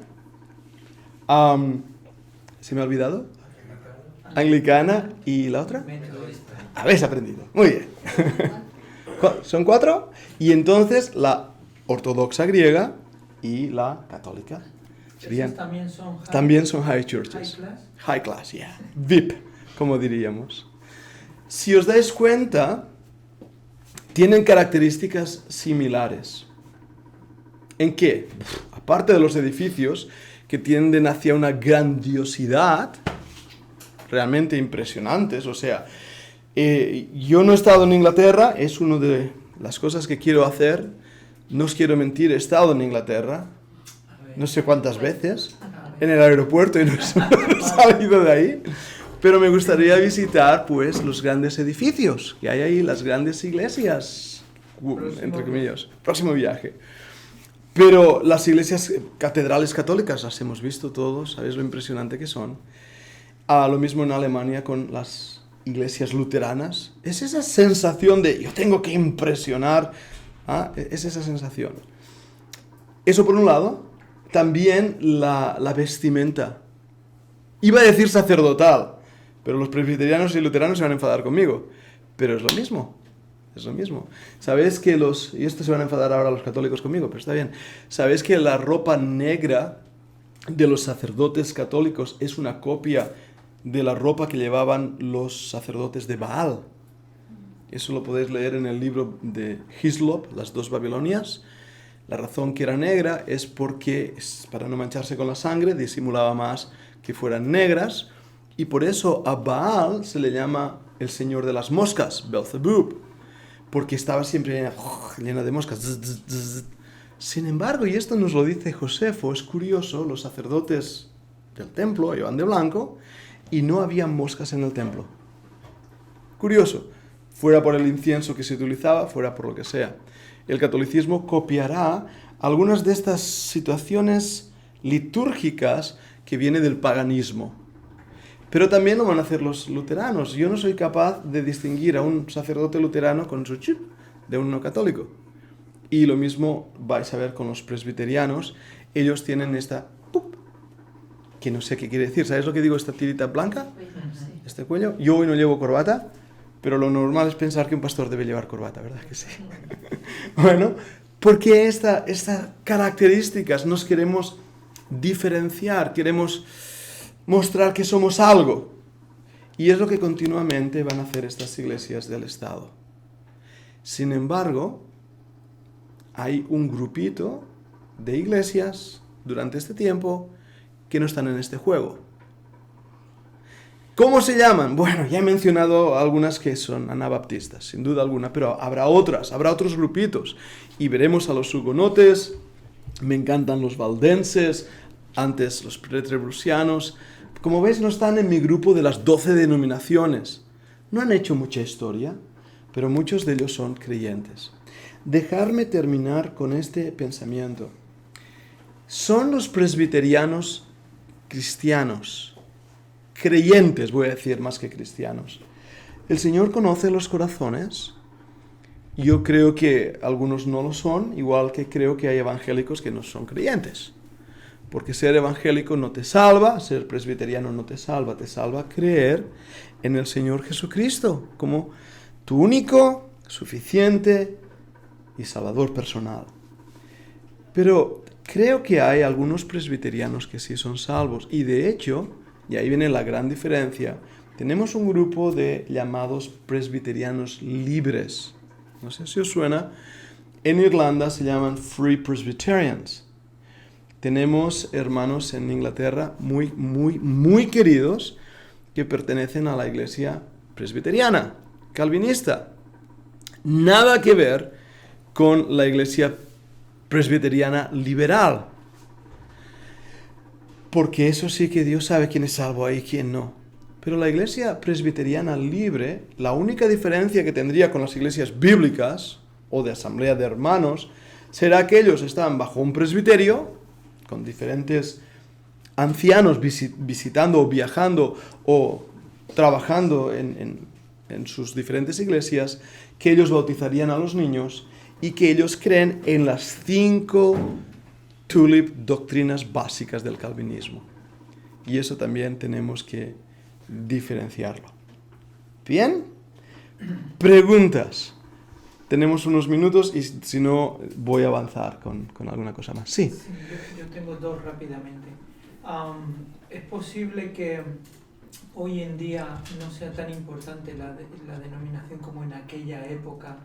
¿se me ha olvidado? Anglicana y la otra. Habéis aprendido. Muy bien. Son 4. Y entonces la ortodoxa griega y la católica. Serían, también son high churches. High class, yeah. VIP, como diríamos. Si os dais cuenta, tienen características similares. ¿En qué? Aparte de los edificios que tienden hacia una grandiosidad realmente impresionantes, o sea, yo no he estado en Inglaterra, es una de las cosas que quiero hacer, no os quiero mentir, he estado en Inglaterra, no sé cuántas veces, en el aeropuerto y no he salido de ahí, pero me gustaría visitar, pues, los grandes edificios que hay ahí, las grandes iglesias, entre comillas, próximo viaje. Pero las iglesias catedrales católicas las hemos visto todos, ¿sabéis lo impresionante que son? Lo mismo en Alemania con las iglesias luteranas. Es esa sensación de yo tengo que impresionar, es esa sensación. Eso por un lado. También la vestimenta. Iba a decir sacerdotal, pero los presbiterianos y luteranos se van a enfadar conmigo. Pero es lo mismo. Es lo mismo. ¿Sabéis que y esto se van a enfadar ahora los católicos conmigo, pero está bien. ¿Sabéis que la ropa negra de los sacerdotes católicos es una copia de la ropa que llevaban los sacerdotes de Baal? Eso lo podéis leer en el libro de Hislop, Las dos Babilonias. La razón que era negra es porque, para no mancharse con la sangre, disimulaba más que fueran negras. Y por eso a Baal se le llama el señor de las moscas, Belzebub, porque estaba siempre llena de moscas. Sin embargo, y esto nos lo dice Josefo, es curioso, los sacerdotes del templo iban de blanco y no había moscas en el templo. Curioso, fuera por el incienso que se utilizaba, fuera por lo que sea. El catolicismo copiará algunas de estas situaciones litúrgicas que vienen del paganismo. Pero también lo van a hacer los luteranos. Yo no soy capaz de distinguir a un sacerdote luterano con su chip de uno católico. Y lo mismo vais a ver con los presbiterianos. Ellos tienen esta que no sé qué quiere decir. ¿Sabéis lo que digo? Esta tirita blanca, este cuello. Yo hoy no llevo corbata, pero lo normal es pensar que un pastor debe llevar corbata, ¿verdad que sí? Bueno, porque estas características nos queremos diferenciar, queremos mostrar que somos algo. Y es lo que continuamente van a hacer estas iglesias del Estado. Sin embargo, hay un grupito de iglesias durante este tiempo que no están en este juego. ¿Cómo se llaman? Bueno, ya he mencionado algunas que son anabaptistas, sin duda alguna, pero habrá otros grupitos. Y veremos a los hugonotes, me encantan los valdenses, antes los pretrebrusianos. Como veis, no están en mi grupo de las 12 denominaciones. No han hecho mucha historia, pero muchos de ellos son creyentes. Dejarme terminar con este pensamiento. ¿Son los presbiterianos cristianos? Creyentes, voy a decir, más que cristianos. ¿El Señor conoce los corazones? Yo creo que algunos no lo son, igual que creo que hay evangélicos que no son creyentes. Porque ser evangélico no te salva, ser presbiteriano no te salva creer en el Señor Jesucristo como tu único, suficiente y salvador personal. Pero creo que hay algunos presbiterianos que sí son salvos, y de hecho, y ahí viene la gran diferencia, tenemos un grupo de llamados presbiterianos libres. No sé si os suena. En Irlanda se llaman Free Presbyterians. Tenemos hermanos en Inglaterra muy queridos que pertenecen a la iglesia presbiteriana, calvinista. Nada que ver con la iglesia presbiteriana liberal. Porque eso sí que Dios sabe quién es salvo ahí y quién no. Pero la iglesia presbiteriana libre, la única diferencia que tendría con las iglesias bíblicas o de asamblea de hermanos, será que ellos están bajo un presbiterio, con diferentes ancianos visitando o viajando o trabajando en sus diferentes iglesias, que ellos bautizarían a los niños y que ellos creen en las 5 tulip doctrinas básicas del calvinismo. Y eso también tenemos que diferenciarlo. ¿Bien? Preguntas. Tenemos unos minutos y si no voy a avanzar con alguna cosa más. Sí. Sí, yo tengo 2 rápidamente. ¿Es posible que hoy en día no sea tan importante la denominación como en aquella época,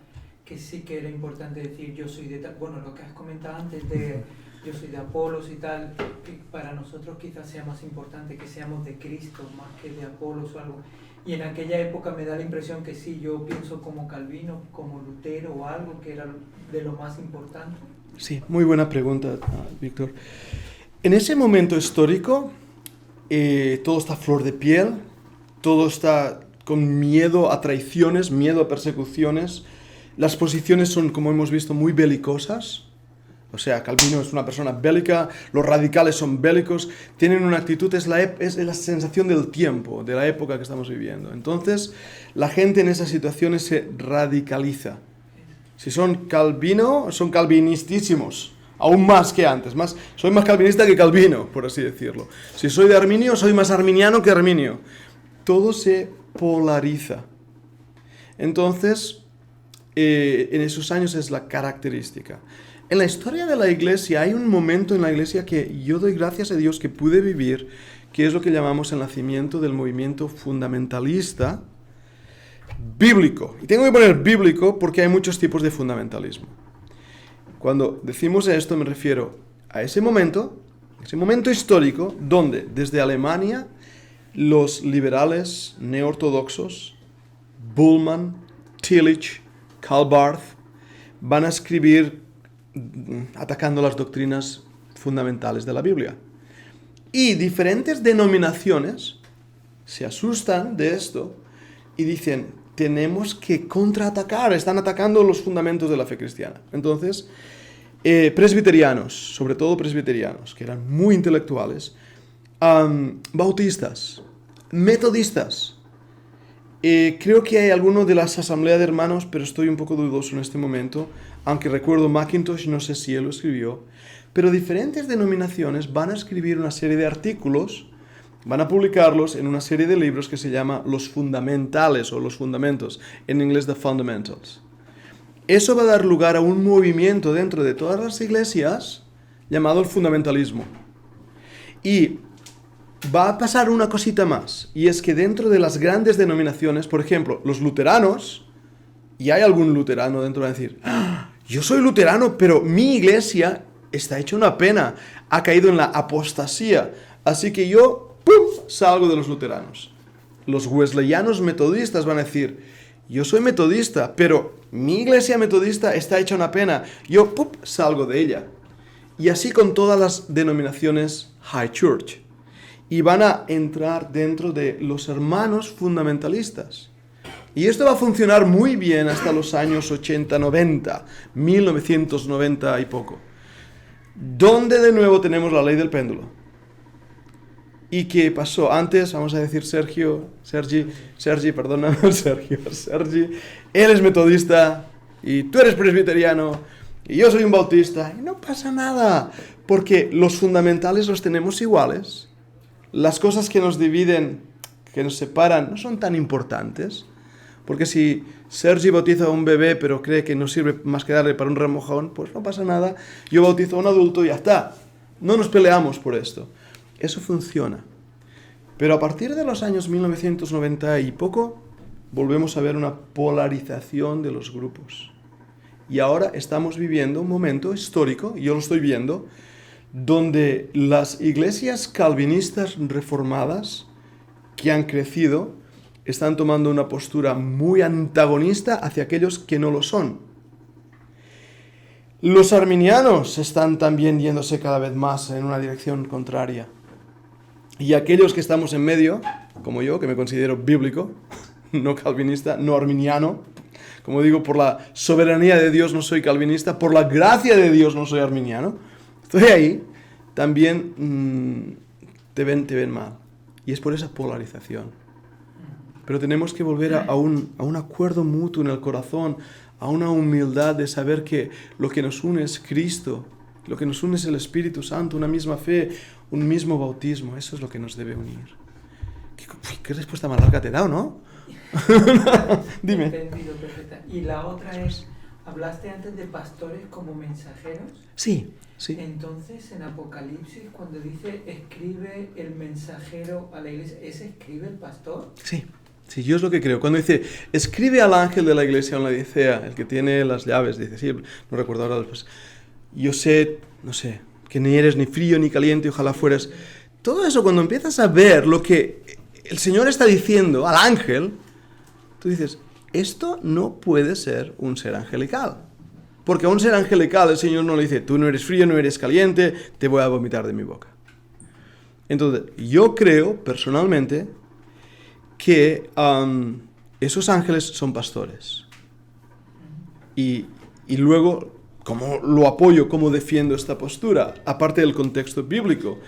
que sí que era importante decir yo soy de tal? Bueno, lo que has comentado antes de yo soy de Apolos y tal, que para nosotros quizás sea más importante que seamos de Cristo más que de Apolos o algo. Y en aquella época me da la impresión que sí, yo pienso como Calvino, como Lutero o algo que era de lo más importante. Sí, muy buena pregunta, Víctor. En ese momento histórico, todo está a flor de piel, todo está con miedo a traiciones, miedo a persecuciones. Las posiciones son, como hemos visto, muy belicosas. O sea, Calvino es una persona bélica, los radicales son bélicos, tienen una actitud, es la sensación del tiempo, de la época que estamos viviendo. Entonces, la gente en esas situaciones se radicaliza. Si son Calvino, son calvinistísimos, aún más que antes. Soy más calvinista que Calvino, por así decirlo. Si soy de Arminio, soy más arminiano que Arminio. Todo se polariza. Entonces, en esos años es la característica. En la historia de la iglesia hay un momento en la iglesia que yo doy gracias a Dios que pude vivir, que es lo que llamamos el nacimiento del movimiento fundamentalista bíblico. Y tengo que poner bíblico porque hay muchos tipos de fundamentalismo. Cuando decimos esto me refiero a ese momento histórico donde desde Alemania los liberales neortodoxos, Bullmann, Tillich, Karl Barth, van a escribir atacando las doctrinas fundamentales de la Biblia. Y diferentes denominaciones se asustan de esto y dicen, tenemos que contraatacar, están atacando los fundamentos de la fe cristiana. Entonces, presbiterianos, sobre todo presbiterianos, que eran muy intelectuales, bautistas, metodistas, creo que hay alguno de las asambleas de hermanos, pero estoy un poco dudoso en este momento, aunque recuerdo Mackintosh, no sé si él lo escribió, pero diferentes denominaciones van a escribir una serie de artículos, van a publicarlos en una serie de libros que se llama Los Fundamentales o Los Fundamentos, en inglés The Fundamentals. Eso va a dar lugar a un movimiento dentro de todas las iglesias llamado el fundamentalismo. Y va a pasar una cosita más, y es que dentro de las grandes denominaciones, por ejemplo, los luteranos, y hay algún luterano dentro, va a decir, yo soy luterano, pero mi iglesia está hecha una pena, ha caído en la apostasía, así que yo salgo de los luteranos. Los wesleyanos metodistas van a decir, yo soy metodista, pero mi iglesia metodista está hecha una pena. Yo salgo de ella. Y así con todas las denominaciones High Church. Y van a entrar dentro de los hermanos fundamentalistas. Y esto va a funcionar muy bien hasta los años 80, 90, 1990 y poco. Donde de nuevo tenemos la ley del péndulo. ¿Y qué pasó? Antes, vamos a decir Sergi, él es metodista y tú eres presbiteriano y yo soy un bautista. Y no pasa nada, porque los fundamentales los tenemos iguales. Las cosas que nos dividen, que nos separan, no son tan importantes. Porque si Sergi bautiza a un bebé pero cree que no sirve más que darle para un remojón, pues no pasa nada. Yo bautizo a un adulto y ya está. No nos peleamos por esto. Eso funciona. Pero a partir de los años 1990 y poco, volvemos a ver una polarización de los grupos. Y ahora estamos viviendo un momento histórico, yo lo estoy viendo, donde las iglesias calvinistas reformadas que han crecido están tomando una postura muy antagonista hacia aquellos que no lo son. Los arminianos están también yéndose cada vez más en una dirección contraria. Y aquellos que estamos en medio, como yo, que me considero bíblico, no calvinista, no arminiano, como digo, por la soberanía de Dios no soy calvinista, por la gracia de Dios no soy arminiano, estoy ahí, también te ven mal. Y es por esa polarización. Pero tenemos que volver a un acuerdo mutuo en el corazón, a una humildad de saber que lo que nos une es Cristo, lo que nos une es el Espíritu Santo, una misma fe, un mismo bautismo. Eso es lo que nos debe unir. ¿Qué respuesta más larga te he dado, no? Dime. Entendido, perfecta. Y la otra es, hablaste antes de pastores como mensajeros. Sí. Entonces, en Apocalipsis, cuando dice escribe el mensajero a la iglesia, ¿es escribe el pastor? Sí, yo es lo que creo. Cuando dice, escribe al ángel de la iglesia en la Odisea, el que tiene las llaves, dice, sí, no recuerdo ahora, pues, yo sé, no sé, que ni eres ni frío ni caliente, ojalá fueras. Todo eso, cuando empiezas a ver lo que el Señor está diciendo al ángel, tú dices, esto no puede ser un ser angelical. Porque a un ser angelical el Señor no le dice, tú no eres frío, no eres caliente, te voy a vomitar de mi boca. Entonces, yo creo, personalmente, que esos ángeles son pastores. Y luego, ¿cómo lo apoyo? ¿Cómo defiendo esta postura? Aparte del contexto bíblico,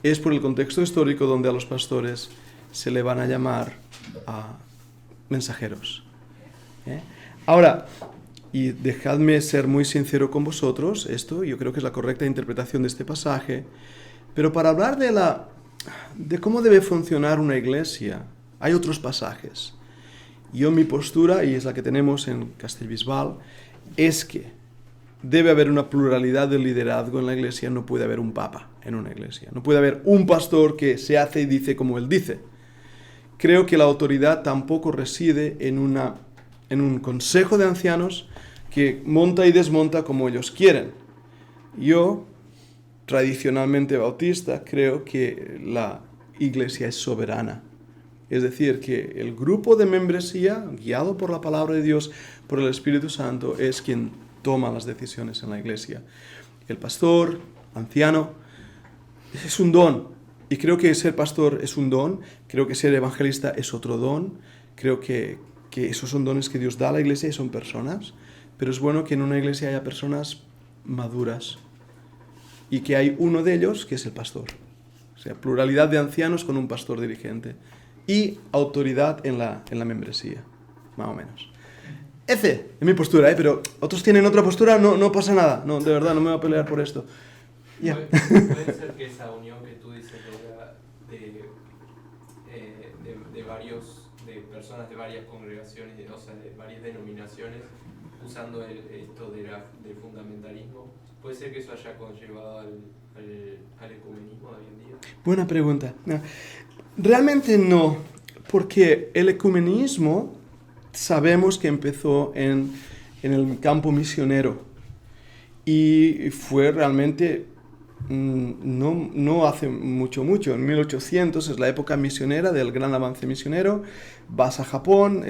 es por el contexto histórico donde a los pastores se le van a llamar mensajeros. Ahora, y dejadme ser muy sincero con vosotros, esto yo creo que es la correcta interpretación de este pasaje, pero para hablar de cómo debe funcionar una iglesia, hay otros pasajes. Mi postura, y es la que tenemos en Castellbisbal, es que debe haber una pluralidad de liderazgo en la iglesia, no puede haber un papa en una iglesia, no puede haber un pastor que se hace y dice como él dice. Creo que la autoridad tampoco reside en un consejo de ancianos que monta y desmonta como ellos quieren. Yo, tradicionalmente bautista, creo que la iglesia es soberana. Es decir, que el grupo de membresía, guiado por la palabra de Dios, por el Espíritu Santo, es quien toma las decisiones en la iglesia. El pastor, anciano, es un don. Y creo que ser pastor es un don. Creo que ser evangelista es otro don. Creo que esos son dones que Dios da a la iglesia y son personas. Pero es bueno que en una iglesia haya personas maduras. Y que hay uno de ellos que es el pastor. O sea, pluralidad de ancianos con un pastor dirigente. Y autoridad en la membresía, más o menos. Esa es mi postura, pero otros tienen otra postura, no pasa nada. No, de verdad, no me voy a pelear por esto. Yeah. Puede ser que esa unión que tú dices de personas de varias congregaciones, o sea, de varias denominaciones, usando esto del fundamentalismo, puede ser que eso haya conllevado al ecumenismo de hoy en día. Buena pregunta. No. Realmente no, porque el ecumenismo sabemos que empezó en el campo misionero y fue realmente no hace mucho, en 1800 es la época misionera del gran avance misionero, vas a Japón,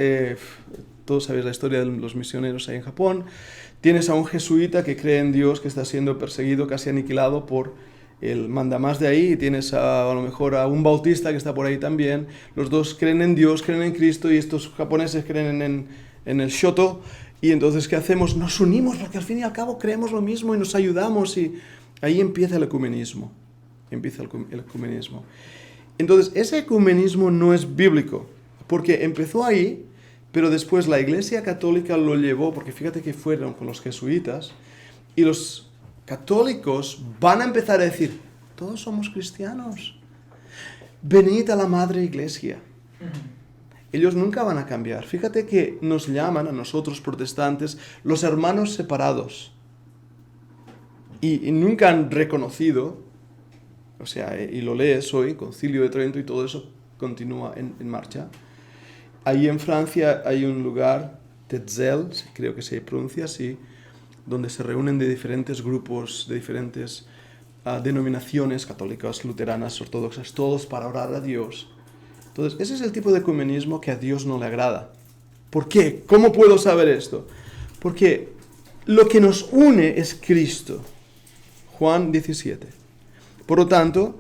todos sabéis la historia de los misioneros ahí en Japón, tienes a un jesuita que cree en Dios, que está siendo perseguido, casi aniquilado por el mandamás de ahí, y tienes a lo mejor a un bautista que está por ahí también, los dos creen en Dios, creen en Cristo, y estos japoneses creen en el Shoto, y entonces ¿qué hacemos? Nos unimos porque al fin y al cabo creemos lo mismo y nos ayudamos, y ahí empieza el ecumenismo. Entonces, ese ecumenismo no es bíblico, porque empezó ahí, pero después la Iglesia Católica lo llevó, porque fíjate que fueron con los jesuitas, y los católicos van a empezar a decir, todos somos cristianos, venid a la Madre Iglesia. Ellos nunca van a cambiar. Fíjate que nos llaman a nosotros protestantes los hermanos separados. Y nunca han reconocido, o sea, y lo lees hoy, Concilio de Trento y todo eso continúa en marcha. Ahí en Francia hay un lugar, Tetzel, creo que se pronuncia así, donde se reúnen de diferentes grupos, de diferentes denominaciones católicas, luteranas, ortodoxas, todos para orar a Dios. Entonces, ese es el tipo de ecumenismo que a Dios no le agrada. ¿Por qué? ¿Cómo puedo saber esto? Porque lo que nos une es Cristo. Juan 17. Por lo tanto,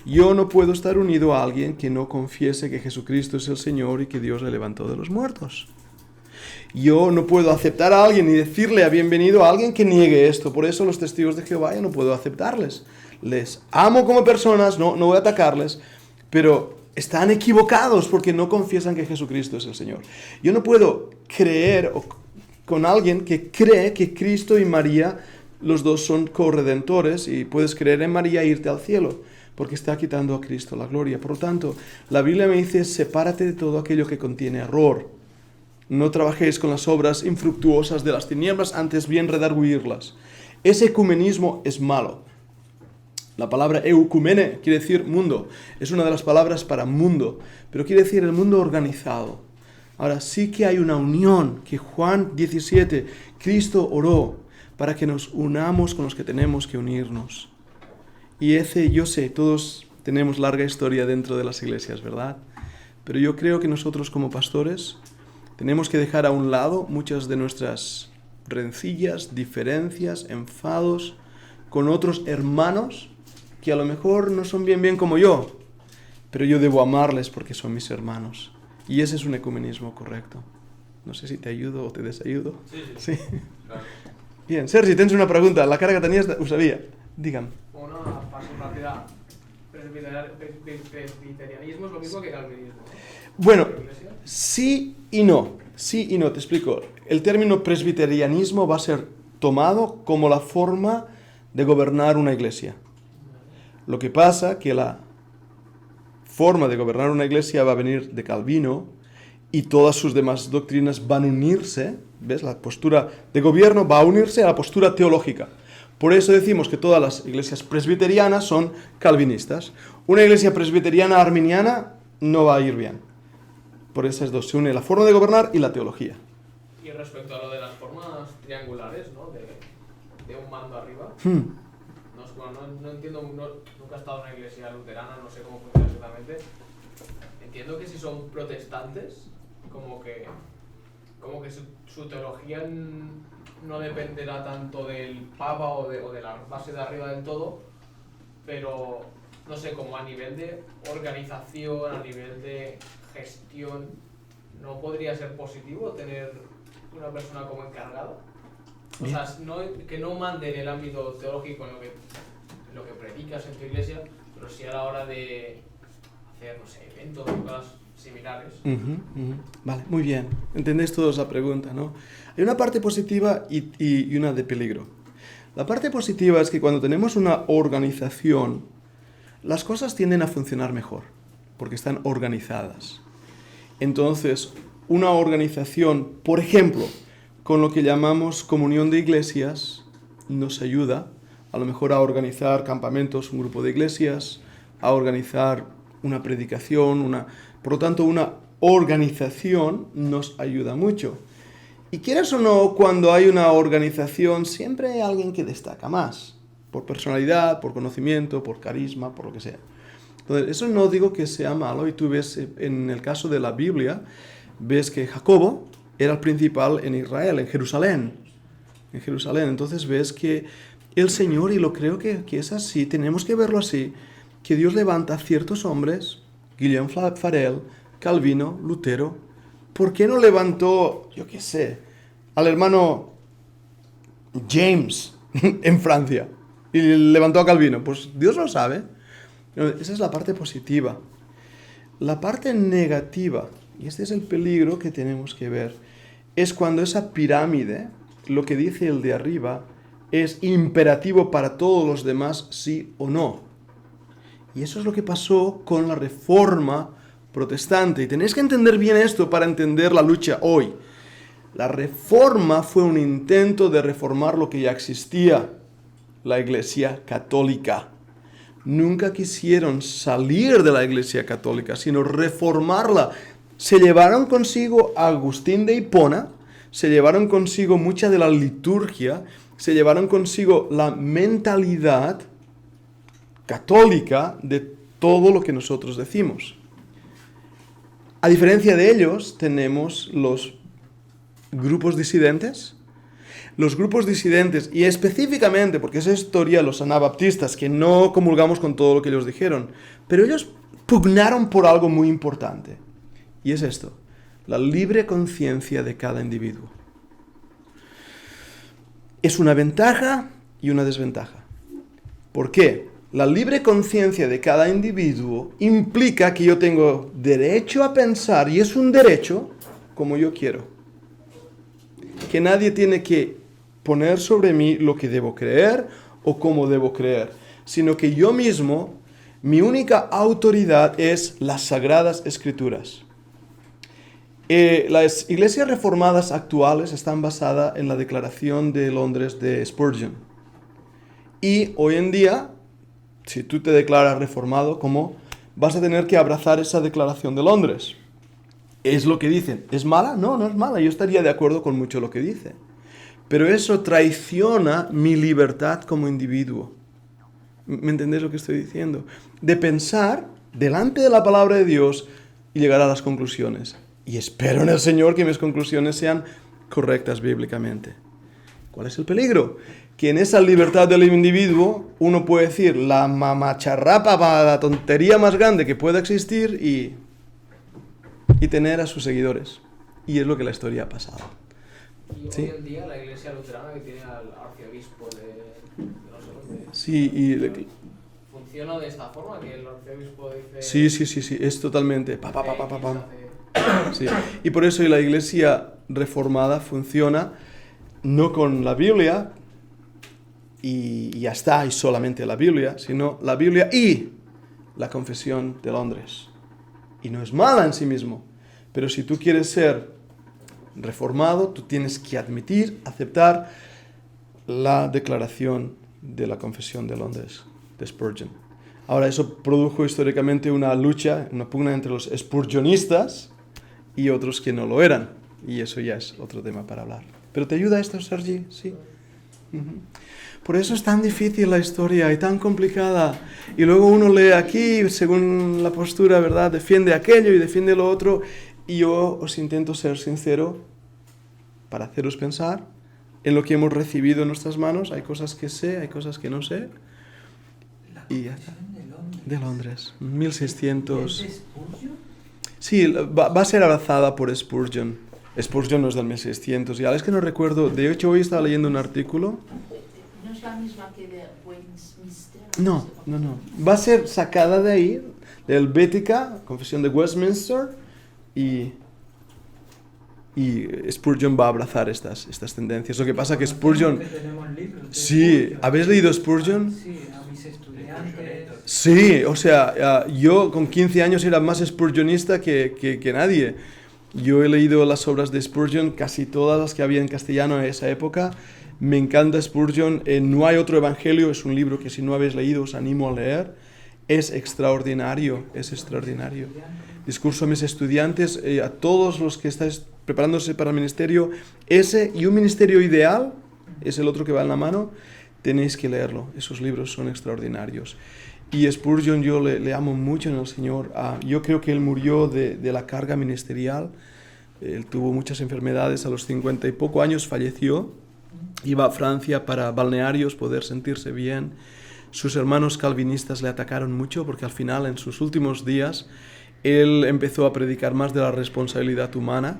yo no puedo estar unido a alguien que no confiese que Jesucristo es el Señor y que Dios le levantó de los muertos. Yo no puedo aceptar a alguien y decirle a bienvenido a alguien que niegue esto. Por eso los testigos de Jehová yo no puedo aceptarles. Les amo como personas, no voy a atacarles, pero están equivocados porque no confiesan que Jesucristo es el Señor. Yo no puedo creer con alguien que cree que Cristo y María, los dos son corredentores, y puedes creer en María e irte al cielo, porque está quitando a Cristo la gloria. Por lo tanto, la Biblia me dice, sepárate de todo aquello que contiene error. No trabajéis con las obras infructuosas de las tinieblas, antes bien redarguirlas. Ese ecumenismo es malo. La palabra eucumene quiere decir mundo. Es una de las palabras para mundo, pero quiere decir el mundo organizado. Ahora sí que hay una unión, que Juan 17, Cristo oró para que nos unamos con los que tenemos que unirnos. Y yo sé, todos tenemos larga historia dentro de las iglesias, ¿verdad? Pero yo creo que nosotros como pastores tenemos que dejar a un lado muchas de nuestras rencillas, diferencias, enfados con otros hermanos que a lo mejor no son bien como yo, pero yo debo amarles porque son mis hermanos. Y ese es un ecumenismo correcto. No sé si te ayudo o te desayudo. Sí. Claro. Bien, Sergi, tens una pregunta. La cara que tenías ho sabia. Digue'm. Una fase rápida. Presbiterianismo es lo mismo que calvinismo, ¿no? Bueno, sí y no. Sí y no, te explico. El término presbiterianismo va a ser tomado como la forma de gobernar una iglesia. Lo que pasa que la forma de gobernar una iglesia va a venir de Calvino y todas sus demás doctrinas van a unirse, ¿ves? La postura de gobierno va a unirse a la postura teológica. Por eso decimos que todas las iglesias presbiterianas son calvinistas. Una iglesia presbiteriana arminiana no va a ir bien. Por esas dos se une la forma de gobernar y la teología. Y respecto a lo de las formas triangulares, ¿no? De un mando arriba. No entiendo, nunca he estado en una iglesia luterana, no sé cómo funciona exactamente. Entiendo que si son protestantes, como que su teología no dependerá tanto del papa o de la base de arriba del todo, pero no sé, como a nivel de organización, a nivel de gestión, ¿no podría ser positivo tener una persona como encargada? O sea, que no mande en el ámbito teológico en lo que predicas en tu iglesia, pero sí a la hora de hacer, no sé, eventos o cosas similares. Vale, muy bien. Entendéis todos la pregunta, ¿no? Hay una parte positiva y una de peligro. La parte positiva es que cuando tenemos una organización, las cosas tienden a funcionar mejor, porque están organizadas. Entonces, una organización, por ejemplo, con lo que llamamos comunión de iglesias, nos ayuda a lo mejor a organizar campamentos, un grupo de iglesias, a organizar una predicación, por lo tanto una organización nos ayuda mucho. Y quieras o no, cuando hay una organización siempre hay alguien que destaca más. por personalidad, por conocimiento, por carisma, por lo que sea. Entonces, eso no digo que sea malo, y tú ves, en el caso de la Biblia, ves que Jacobo era el principal en Israel, en Jerusalén. Entonces ves que el Señor, y lo creo que es así, tenemos que verlo así, que Dios levanta a ciertos hombres, Guillaume Farel, Calvino, Lutero. ¿Por qué no levantó, yo qué sé, al hermano James en Francia y levantó a Calvino? Pues Dios lo sabe. Esa es la parte positiva. La parte negativa, y este es el peligro que tenemos que ver, es cuando esa pirámide, lo que dice el de arriba, es imperativo para todos los demás, sí o no. Y eso es lo que pasó con la Reforma protestante. Y tenéis que entender bien esto para entender la lucha hoy. La Reforma fue un intento de reformar lo que ya existía, la Iglesia Católica. Nunca quisieron salir de la Iglesia Católica, sino reformarla. Se llevaron consigo a Agustín de Hipona, se llevaron consigo mucha de la liturgia, se llevaron consigo la mentalidad católica de todo lo que nosotros decimos. A diferencia de ellos, tenemos los grupos disidentes. Los grupos disidentes, y específicamente, porque esa historia los anabaptistas, que no comulgamos con todo lo que ellos dijeron, pero ellos pugnaron por algo muy importante. Y es esto, la libre conciencia de cada individuo. Es una ventaja y una desventaja. ¿Por qué? La libre conciencia de cada individuo implica que yo tengo derecho a pensar, y es un derecho, como yo quiero. Que nadie tiene que poner sobre mí lo que debo creer o cómo debo creer, sino que yo mismo, mi única autoridad es las Sagradas Escrituras. Las iglesias reformadas actuales están basadas en la Declaración de Londres de Spurgeon. Y hoy en día, si tú te declaras reformado, ¿cómo? Vas a tener que abrazar esa Declaración de Londres. Es lo que dicen. ¿Es mala? No, no es mala. Yo estaría de acuerdo con mucho lo que dice. Pero eso traiciona mi libertad como individuo. ¿Me entendéis lo que estoy diciendo? De pensar delante de la palabra de Dios y llegar a las conclusiones. Y espero en el Señor que mis conclusiones sean correctas bíblicamente. ¿Cuál es el peligro? Que en esa libertad del individuo uno puede decir la mamacharrapa, la tontería más grande que pueda existir y tener a sus seguidores. Y es lo que la historia ha pasado. Y Sí. hoy en día la iglesia luterana, que tiene al arzobispo de no sé dónde, Sí, funciona de esta forma, que el arzobispo dice... sí, es totalmente Sí. Y por eso la iglesia reformada funciona no con la Biblia y ya está, y solamente la Biblia, sino la Biblia y la Confesión de Londres. Y no es mala en sí mismo, pero si tú quieres ser reformado, tú tienes que admitir, aceptar la declaración de la Confesión de Londres, de Spurgeon. Ahora, eso produjo históricamente una lucha, una pugna entre los spurgeonistas y otros que no lo eran. Y eso ya es otro tema para hablar. ¿Pero te ayuda esto, Sergi? Sí. Uh-huh. Por eso es tan difícil la historia y tan complicada. Y luego uno lee aquí, según la postura, ¿verdad? Defiende aquello y defiende lo otro. Y yo os intento ser sincero para haceros pensar en lo que hemos recibido en nuestras manos. Hay cosas que sé, hay cosas que no sé. Y ya está. De Londres, 1600. ¿Es de Spurgeon? Sí, va a ser abrazada por Spurgeon. Spurgeon no es del 1600. Y ahora es que no recuerdo. De hecho, hoy estaba leyendo un artículo. ¿No es la misma que de Westminster? No. Va a ser sacada de ahí, de Helvética, Confesión de Westminster, y Spurgeon va a abrazar estas tendencias. Lo que pasa que Spurgeon... Que tenemos libros de Sí, Spurgeon. ¿habéis leído Spurgeon? Sí, a mis estudiantes. Sí, o sea, yo con 15 años era más spurgeonista que nadie. Yo he leído las obras de Spurgeon, casi todas las que había en castellano en esa época. Me encanta Spurgeon. No hay otro evangelio, es un libro que si no habéis leído os animo a leer. Es extraordinario, es extraordinario. Discurso a mis estudiantes, a todos los que estáis preparándose para el ministerio, ese y un ministerio ideal, es el otro que va en la mano. Tenéis que leerlo, esos libros son extraordinarios. Y Spurgeon yo le amo mucho en el Señor. Yo creo que él murió de la carga ministerial. Él tuvo muchas enfermedades, a los 50 y poco años falleció. Iba a Francia para balnearios, poder sentirse bien. Sus hermanos calvinistas le atacaron mucho porque al final, en sus últimos días, él empezó a predicar más de la responsabilidad humana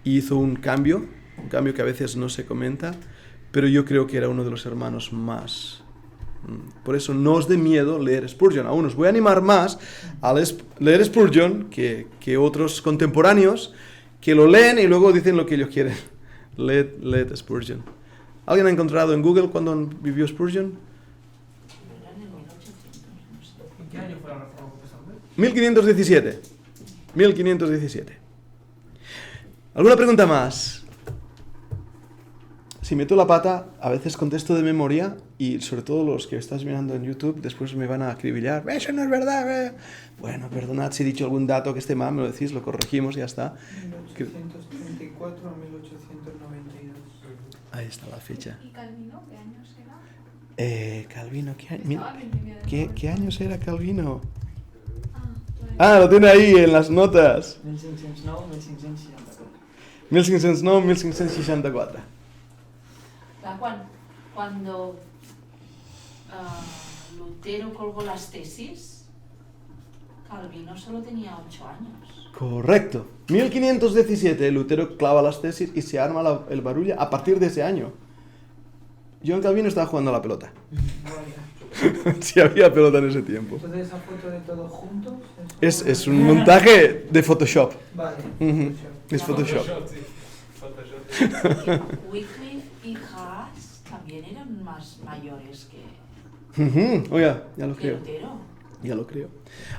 y hizo un cambio que a veces no se comenta, pero yo creo que era uno de los hermanos más. Por eso no os dé miedo leer Spurgeon. Aún os voy a animar más a leer Spurgeon que otros contemporáneos que lo leen y luego dicen lo que ellos quieren. Leed Spurgeon. ¿Alguien ha encontrado en Google cuándo vivió Spurgeon? Era en el 1800, no sé. ¿En qué año fue la reforma protestante? 1517. 1517. ¿Alguna pregunta más? Si meto la pata, a veces contesto de memoria y sobre todo los que estás mirando en YouTube después me van a acribillar. Eso no es verdad. Bueno, perdonad si he dicho algún dato que esté mal, me lo decís, lo corregimos y ya está. 1834 a 1892. Ahí está la fecha. ¿Y Calvino qué años era? Calvino, ¿qué Estaba en el ¿qué años era Calvino? Ah, vale. Lo tiene ahí en las notas. 1509, 1564. 1509, 1564. Cuando Lutero colgó las tesis, Calvino solo tenía 8 años. Correcto. 1517, Lutero clava las tesis y se arma el barullo a partir de ese año. John Calvino estaba jugando a la pelota. Vaya. Si había pelota en ese tiempo. Entonces, esa foto de todos juntos Es un montaje de Photoshop. Vale. Ujú. Es Photoshop. Sí. Photoshop. Wycliffe y Haas también eran más mayores que Oiga, ya lo creo. Lutero. Ya lo creo.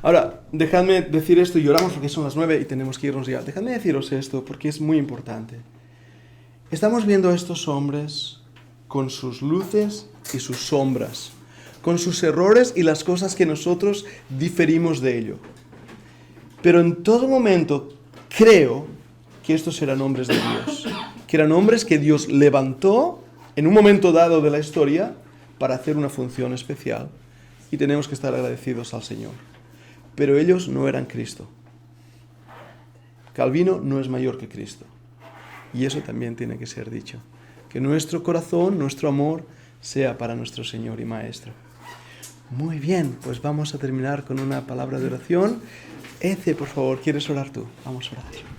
Ahora, dejadme decir esto y lloramos porque son las 9 y tenemos que irnos ya. Dejadme deciros esto porque es muy importante. Estamos viendo a estos hombres con sus luces y sus sombras, con sus errores y las cosas que nosotros diferimos de ello. Pero en todo momento creo que estos eran hombres de Dios, que eran hombres que Dios levantó en un momento dado de la historia para hacer una función especial y tenemos que estar agradecidos al Señor. Pero ellos no eran Cristo. Calvino no es mayor que Cristo. Y eso también tiene que ser dicho. Que nuestro corazón, nuestro amor, sea para nuestro Señor y Maestro. Muy bien, pues vamos a terminar con una palabra de oración. Ece, por favor, ¿quieres orar tú? Vamos a orar.